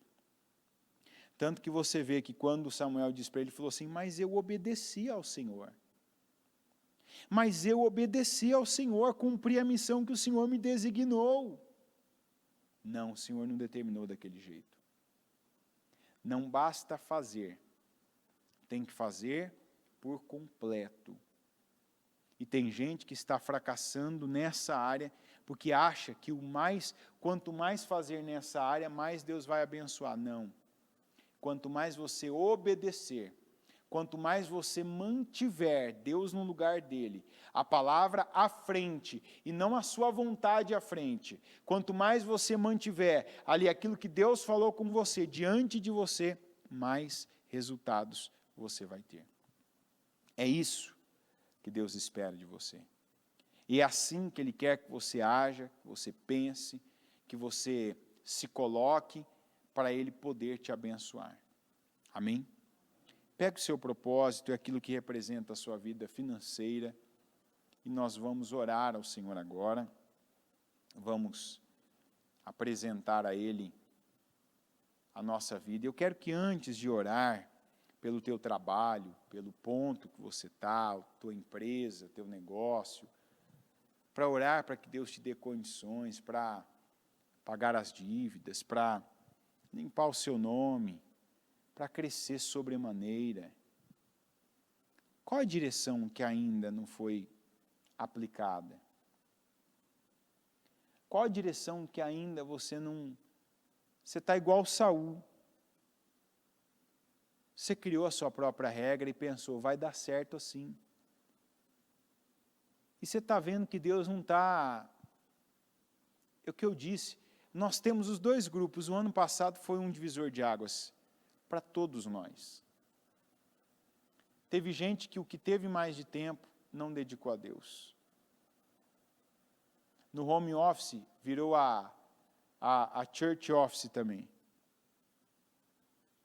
Tanto que você vê que quando Samuel disse para ele, ele falou assim, mas eu obedeci ao Senhor. Mas eu obedeci ao Senhor, cumpri a missão que o Senhor me designou. Não, o Senhor não determinou daquele jeito. Não basta fazer, tem que fazer por completo. E tem gente que está fracassando nessa área, porque acha que quanto mais fazer nessa área, mais Deus vai abençoar. Não. Quanto mais você obedecer, quanto mais você mantiver Deus no lugar dele, a palavra à frente e não a sua vontade à frente, quanto mais você mantiver ali aquilo que Deus falou com você, diante de você, mais resultados você vai ter. É isso que Deus espera de você. E é assim que Ele quer que você haja, que você pense, que você se coloque para Ele poder te abençoar. Amém? Pega o seu propósito e aquilo que representa a sua vida financeira e nós vamos orar ao Senhor agora. Vamos apresentar a Ele a nossa vida. Eu quero que antes de orar pelo teu trabalho, pelo ponto que você está, tua empresa, teu negócio, para orar para que Deus te dê condições para pagar as dívidas, para limpar o seu nome, para crescer sobremaneira. Qual a direção que ainda não foi aplicada? Qual a direção que ainda você não... Você está igual Saul. Você criou a sua própria regra e pensou, vai dar certo assim. E você está vendo que Deus não está... É o que eu disse, nós temos os dois grupos. O ano passado foi um divisor de águas para todos nós. Teve gente que o que teve mais de tempo não dedicou a Deus. No home office virou a church office também.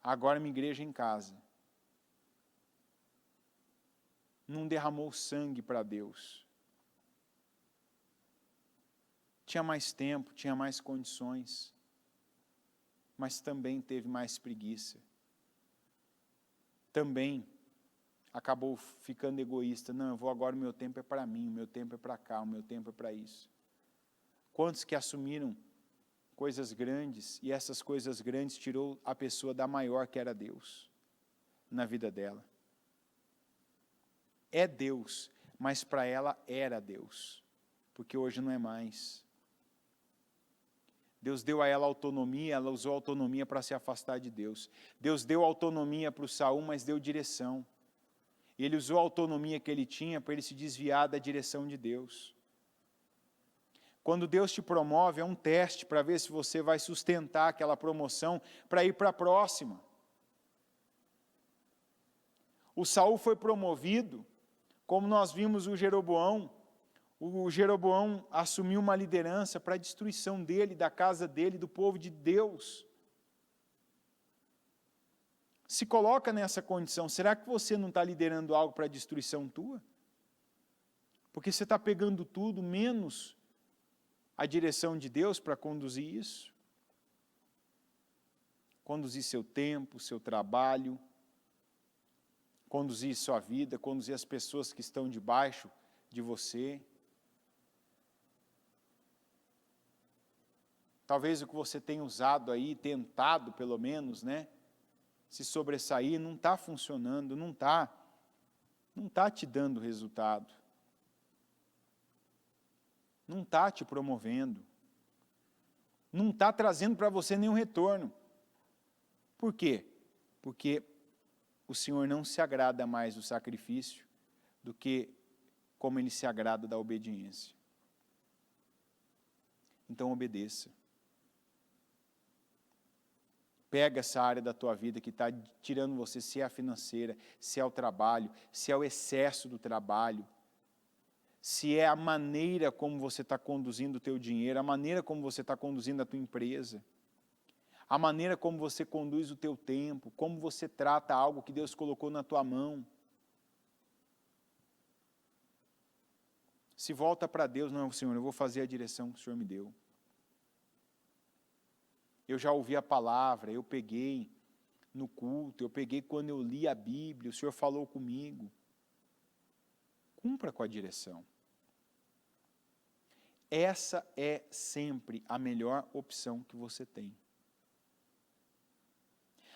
Agora minha igreja em casa. Não derramou sangue para Deus. Tinha mais tempo, tinha mais condições, mas também teve mais preguiça. Também acabou ficando egoísta. Não, agora o meu tempo é para mim, o meu tempo é para cá, o meu tempo é para isso. Quantos que assumiram coisas grandes e essas coisas grandes tirou a pessoa da maior que era Deus na vida dela? É Deus, mas para ela era Deus, porque hoje não é mais. Deus deu a ela autonomia, ela usou a autonomia para se afastar de Deus. Deus deu autonomia para o Saul, mas deu direção. E ele usou a autonomia que ele tinha para ele se desviar da direção de Deus. Quando Deus te promove, é um teste para ver se você vai sustentar aquela promoção para ir para a próxima. O Saul foi promovido, como nós vimos o Jeroboão assumiu uma liderança para a destruição dele, da casa dele, do povo de Deus. Se coloca nessa condição, será que você não está liderando algo para a destruição tua? Porque você está pegando tudo, menos a direção de Deus para conduzir isso? Conduzir seu tempo, seu trabalho, conduzir sua vida, conduzir as pessoas que estão debaixo de você. Talvez o que você tem usado aí, tentado pelo menos, né, se sobressair, não está funcionando, não está te dando resultado. Não está te promovendo. Não está trazendo para você nenhum retorno. Por quê? Porque o Senhor não se agrada mais do sacrifício do que como Ele se agrada da obediência. Então obedeça. Pega essa área da tua vida que está tirando você, se é a financeira, se é o trabalho, se é o excesso do trabalho, se é a maneira como você está conduzindo o teu dinheiro, a maneira como você está conduzindo a tua empresa, a maneira como você conduz o teu tempo, como você trata algo que Deus colocou na tua mão. Se volta para Deus, não, Senhor, eu vou fazer a direção que o Senhor me deu. Eu já ouvi a palavra, eu peguei no culto, eu peguei quando eu li a Bíblia, o Senhor falou comigo. Cumpra com a direção. Essa é sempre a melhor opção que você tem.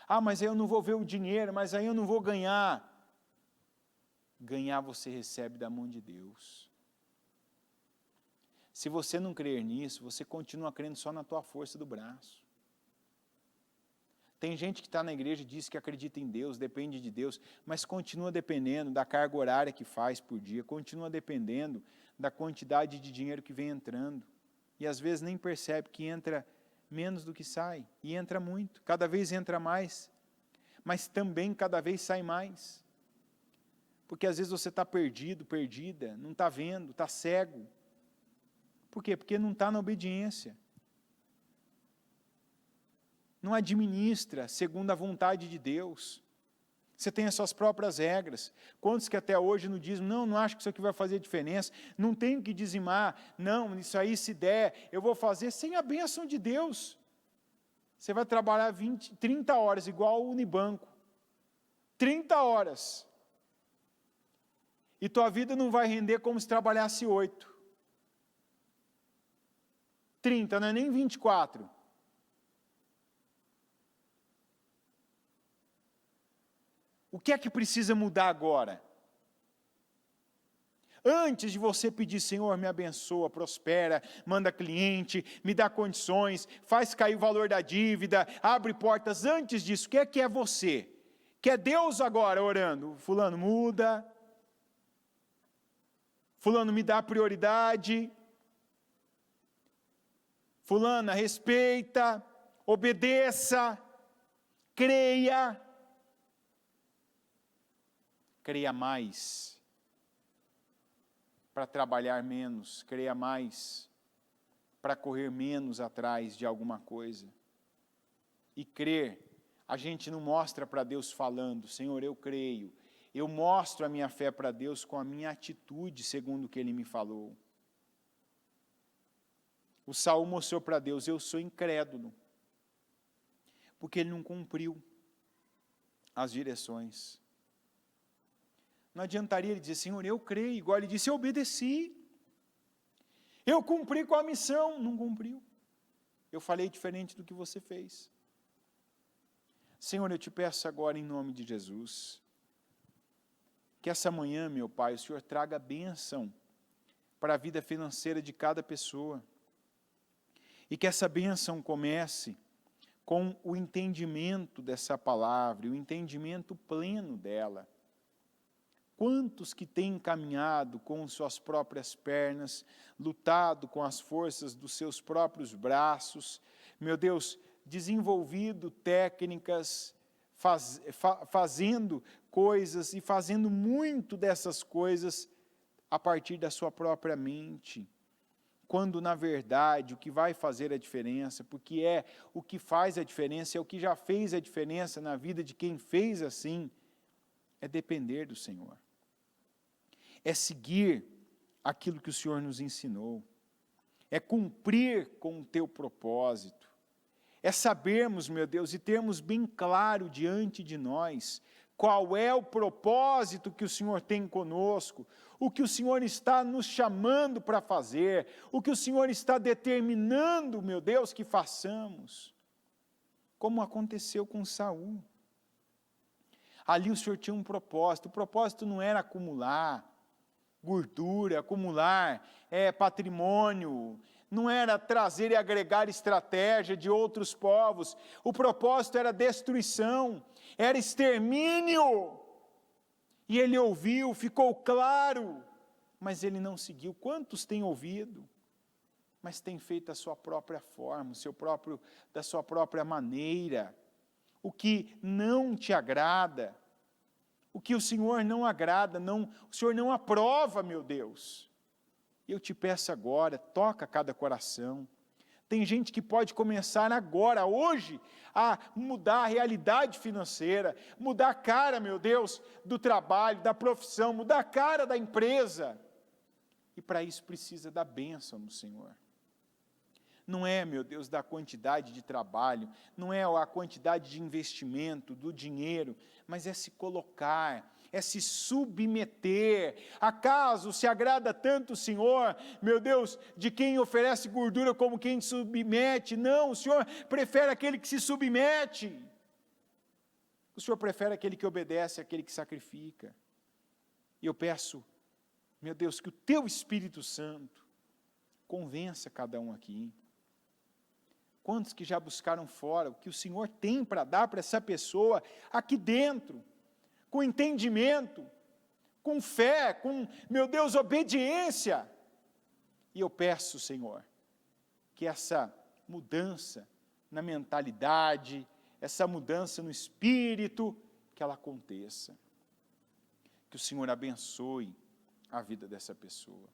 Ah, mas aí eu não vou ver o dinheiro, mas aí eu não vou ganhar. Ganhar você recebe da mão de Deus. Se você não crer nisso, você continua crendo só na tua força do braço. Tem gente que está na igreja e diz que acredita em Deus, depende de Deus, mas continua dependendo da carga horária que faz por dia, continua dependendo da quantidade de dinheiro que vem entrando. E às vezes nem percebe que entra menos do que sai, e entra muito, cada vez entra mais, mas também cada vez sai mais. Porque às vezes você está perdido, perdida, não está vendo, está cego. Por quê? Porque não está na obediência. Não administra segundo a vontade de Deus. Você tem as suas próprias regras. Quantos que até hoje no dízimo, não acho que isso aqui vai fazer diferença, não tenho que dizimar, não, isso aí se der, eu vou fazer sem a bênção de Deus. Você vai trabalhar 30 horas, igual o Unibanco. 30 horas. E tua vida não vai render como se trabalhasse 8. 30, não é nem 24. O que é que precisa mudar agora? Antes de você pedir, Senhor, me abençoa, prospera, manda cliente, me dá condições, faz cair o valor da dívida, abre portas. Antes disso, o que é você? Que é Deus agora orando? Fulano muda, fulano me dá prioridade, fulana respeita, obedeça, creia. Creia mais, para trabalhar menos, creia mais, para correr menos atrás de alguma coisa. E crer, a gente não mostra para Deus falando, Senhor, eu creio. Eu mostro a minha fé para Deus com a minha atitude, segundo o que Ele me falou. O Saul mostrou para Deus, eu sou incrédulo, porque ele não cumpriu as direções. Não adiantaria ele dizer, Senhor, eu creio, igual ele disse, eu obedeci. Eu cumpri com a missão, não cumpriu. Eu falei diferente do que você fez. Senhor, eu te peço agora em nome de Jesus, que essa manhã, meu Pai, o Senhor traga bênção para a vida financeira de cada pessoa. E que essa bênção comece com o entendimento dessa palavra, o entendimento pleno dela. Quantos que têm caminhado com suas próprias pernas, lutado com as forças dos seus próprios braços, meu Deus, desenvolvido técnicas, fazendo coisas e fazendo muito dessas coisas a partir da sua própria mente. Quando, na verdade, o que vai fazer a diferença, porque o que faz a diferença, é o que já fez a diferença na vida de quem fez assim, é depender do Senhor. É seguir aquilo que o Senhor nos ensinou, é cumprir com o teu propósito, é sabermos, meu Deus, e termos bem claro diante de nós, qual é o propósito que o Senhor tem conosco, o que o Senhor está nos chamando para fazer, o que o Senhor está determinando, meu Deus, que façamos, como aconteceu com Saul. Ali o Senhor tinha um propósito, o propósito não era acumular gordura, acumular patrimônio, não era trazer e agregar estratégia de outros povos, o propósito era destruição, era extermínio, e ele ouviu, ficou claro, mas ele não seguiu. Quantos têm ouvido, mas têm feito a sua própria forma, da sua própria maneira, o que não te agrada, o que o Senhor não agrada, o Senhor não aprova, meu Deus. Eu te peço agora, toca cada coração. Tem gente que pode começar agora, hoje, a mudar a realidade financeira, mudar a cara, meu Deus, do trabalho, da profissão, mudar a cara da empresa. E para isso precisa da bênção do Senhor. Não é, meu Deus, da quantidade de trabalho, não é a quantidade de investimento, do dinheiro, mas é se colocar, é se submeter. Acaso se agrada tanto o Senhor, meu Deus, de quem oferece gordura como quem submete? Não, o Senhor prefere aquele que se submete. O Senhor prefere aquele que obedece àquele que sacrifica. E eu peço, meu Deus, que o Teu Espírito Santo convença cada um aqui. Quantos que já buscaram fora o que o Senhor tem para dar para essa pessoa aqui dentro, com entendimento, com fé, com, meu Deus, obediência. E eu peço, Senhor, que essa mudança na mentalidade, essa mudança no espírito, que ela aconteça. Que o Senhor abençoe a vida dessa pessoa.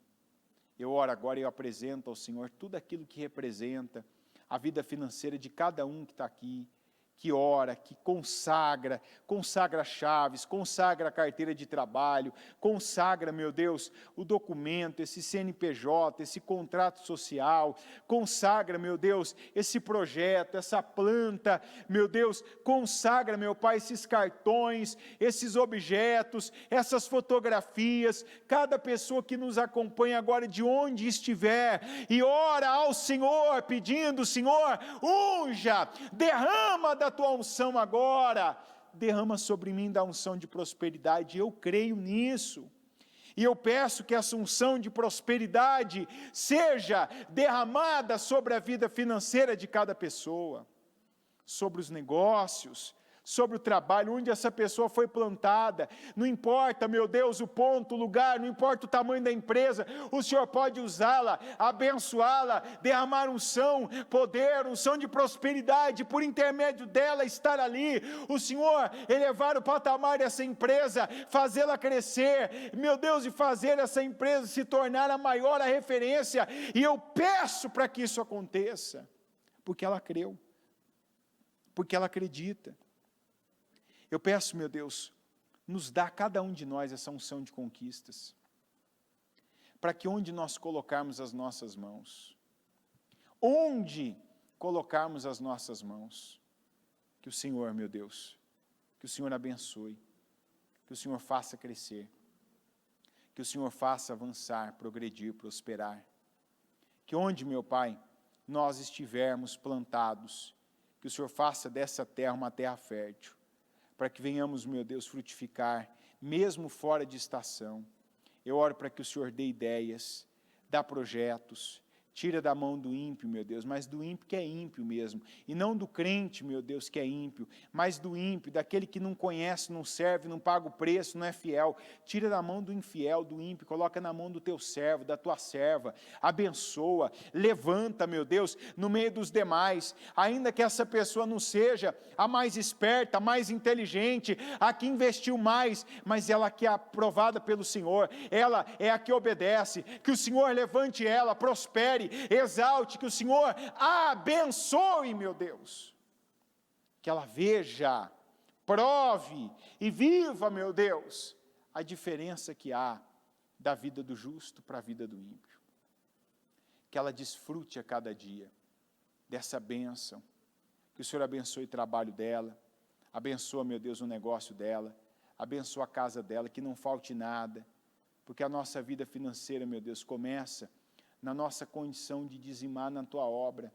Eu oro agora e eu apresento ao Senhor tudo aquilo que representa a vida financeira de cada um que está aqui, que ora, que consagra chaves, consagra a carteira de trabalho, consagra, meu Deus, o documento, esse CNPJ, esse contrato social, consagra, meu Deus, esse projeto, essa planta, meu Deus, consagra, meu Pai, esses cartões, esses objetos, essas fotografias, cada pessoa que nos acompanha agora de onde estiver, e ora ao Senhor, pedindo, Senhor, unja, derrama da tua unção agora, derrama sobre mim da unção de prosperidade, eu creio nisso, e eu peço que essa unção de prosperidade seja derramada sobre a vida financeira de cada pessoa, sobre os negócios, sobre o trabalho, onde essa pessoa foi plantada, não importa, meu Deus, o ponto, o lugar, não importa o tamanho da empresa, o Senhor pode usá-la, abençoá-la, derramar unção, poder, unção de prosperidade, por intermédio dela estar ali, o Senhor elevar o patamar dessa empresa, fazê-la crescer, meu Deus, e fazer essa empresa se tornar a maior, a referência, e eu peço para que isso aconteça, porque ela creu, porque ela acredita. Eu peço, meu Deus, nos dá cada um de nós essa unção de conquistas, para que onde nós colocarmos as nossas mãos, onde colocarmos as nossas mãos, que o Senhor, meu Deus, que o Senhor abençoe, que o Senhor faça crescer, que o Senhor faça avançar, progredir, prosperar, que onde, meu Pai, nós estivermos plantados, que o Senhor faça dessa terra uma terra fértil, para que venhamos, meu Deus, frutificar, mesmo fora de estação. Eu oro para que o Senhor dê ideias, dá projetos, tira da mão do ímpio, meu Deus, mas do ímpio que é ímpio mesmo, e não do crente, meu Deus, que é ímpio, mas do ímpio, daquele que não conhece, não serve, não paga o preço, não é fiel. Tira da mão do infiel, do ímpio, coloca na mão do teu servo, da tua serva, abençoa, levanta, meu Deus, no meio dos demais, ainda que essa pessoa não seja a mais esperta, a mais inteligente, a que investiu mais, mas ela que é aprovada pelo Senhor, ela é a que obedece, que o Senhor levante ela, prospere, exalte, que o Senhor a abençoe, meu Deus, que ela veja, prove e viva, meu Deus, a diferença que há da vida do justo para a vida do ímpio, que ela desfrute a cada dia dessa bênção, que o Senhor abençoe o trabalho dela, abençoa, meu Deus, o negócio dela, abençoa a casa dela, que não falte nada, porque a nossa vida financeira, meu Deus, começa na nossa condição de dizimar na Tua obra,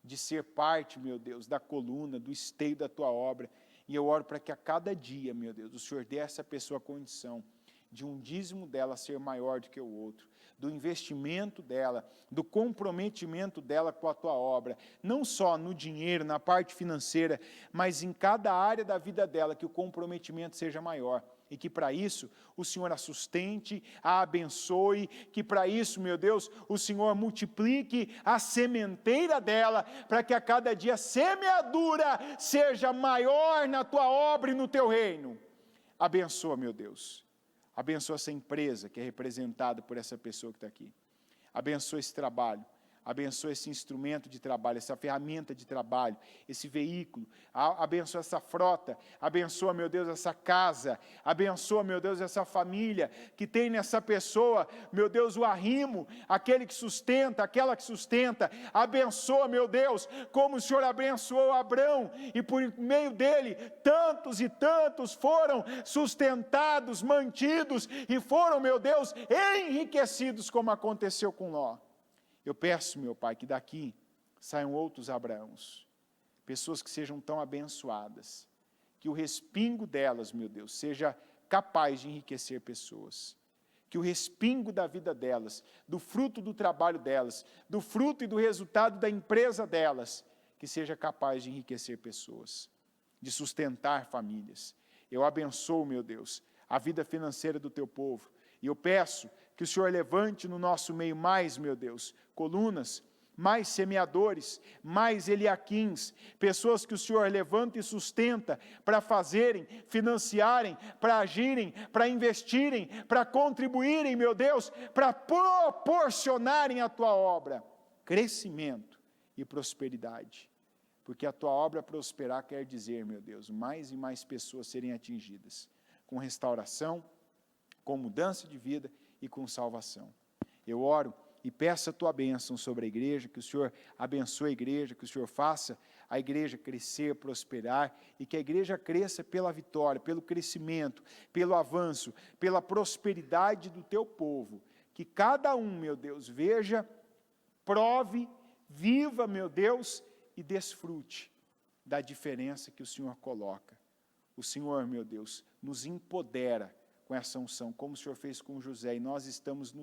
de ser parte, meu Deus, da coluna, do esteio da Tua obra, e eu oro para que a cada dia, meu Deus, o Senhor dê a essa pessoa a condição de um dízimo dela ser maior do que o outro, do investimento dela, do comprometimento dela com a Tua obra, não só no dinheiro, na parte financeira, mas em cada área da vida dela, que o comprometimento seja maior, e que para isso o Senhor a sustente, a abençoe, que para isso, meu Deus, o Senhor multiplique a sementeira dela, para que a cada dia a semeadura seja maior na Tua obra e no Teu reino. Abençoa, meu Deus, abençoa essa empresa que é representada por essa pessoa que está aqui, abençoa esse trabalho, abençoa esse instrumento de trabalho, essa ferramenta de trabalho, esse veículo, abençoa essa frota, abençoa, meu Deus, essa casa, abençoa, meu Deus, essa família, que tem nessa pessoa, meu Deus, o arrimo, aquele que sustenta, aquela que sustenta, abençoa, meu Deus, como o Senhor abençoou Abrão, e por meio dele, tantos e tantos foram sustentados, mantidos, e foram, meu Deus, enriquecidos, como aconteceu com Ló. Eu peço, meu Pai, que daqui saiam outros Abraãos, pessoas que sejam tão abençoadas, que o respingo delas, meu Deus, seja capaz de enriquecer pessoas. Que o respingo da vida delas, do fruto do trabalho delas, do fruto e do resultado da empresa delas, que seja capaz de enriquecer pessoas, de sustentar famílias. Eu abençoo, meu Deus, a vida financeira do teu povo. E eu peço que o Senhor levante no nosso meio mais, meu Deus, colunas, mais semeadores, mais Eliaquins, pessoas que o Senhor levanta e sustenta para fazerem, financiarem, para agirem, para investirem, para contribuírem, meu Deus, para proporcionarem à tua obra crescimento e prosperidade. Porque a tua obra prosperar quer dizer, meu Deus, mais e mais pessoas serem atingidas, com restauração, com mudança de vida e com salvação. Eu oro e peço a tua bênção sobre a igreja, que o Senhor abençoe a igreja, que o Senhor faça a igreja crescer, prosperar, e que a igreja cresça pela vitória, pelo crescimento, pelo avanço, pela prosperidade do teu povo. Que cada um, meu Deus, veja, prove, viva, meu Deus, e desfrute da diferença que o Senhor coloca. O Senhor, meu Deus, nos empodera com essa unção, como o Senhor fez com José, e nós estamos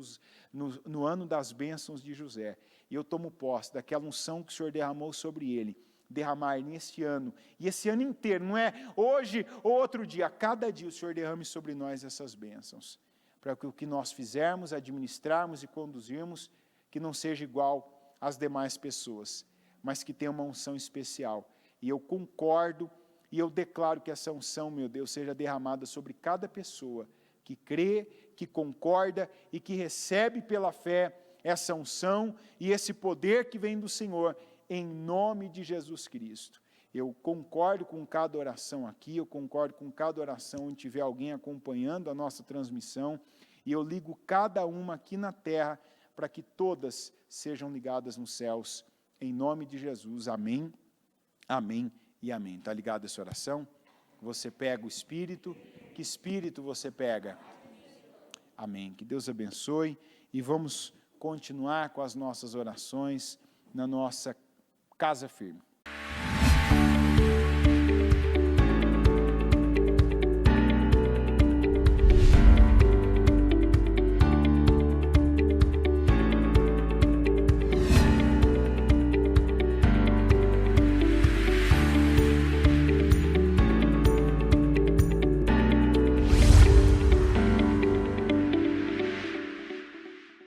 no ano das bênçãos de José, e eu tomo posse daquela unção que o Senhor derramou sobre ele, derramar neste ano, e esse ano inteiro, não é hoje ou outro dia, a cada dia o Senhor derrame sobre nós essas bênçãos, para que o que nós fizermos, administrarmos e conduzirmos, que não seja igual às demais pessoas, mas que tenha uma unção especial, e eu concordo, e eu declaro que essa unção, meu Deus, seja derramada sobre cada pessoa que crê, que concorda e que recebe pela fé essa unção e esse poder que vem do Senhor, em nome de Jesus Cristo. Eu concordo com cada oração aqui, eu concordo com cada oração onde tiver alguém acompanhando a nossa transmissão, e eu ligo cada uma aqui na terra, para que todas sejam ligadas nos céus, em nome de Jesus. Amém, amém e amém. Está ligado essa oração? Você pega o Espírito. Que Espírito você pega? Amém. Que Deus abençoe. E vamos continuar com as nossas orações na nossa casa firme.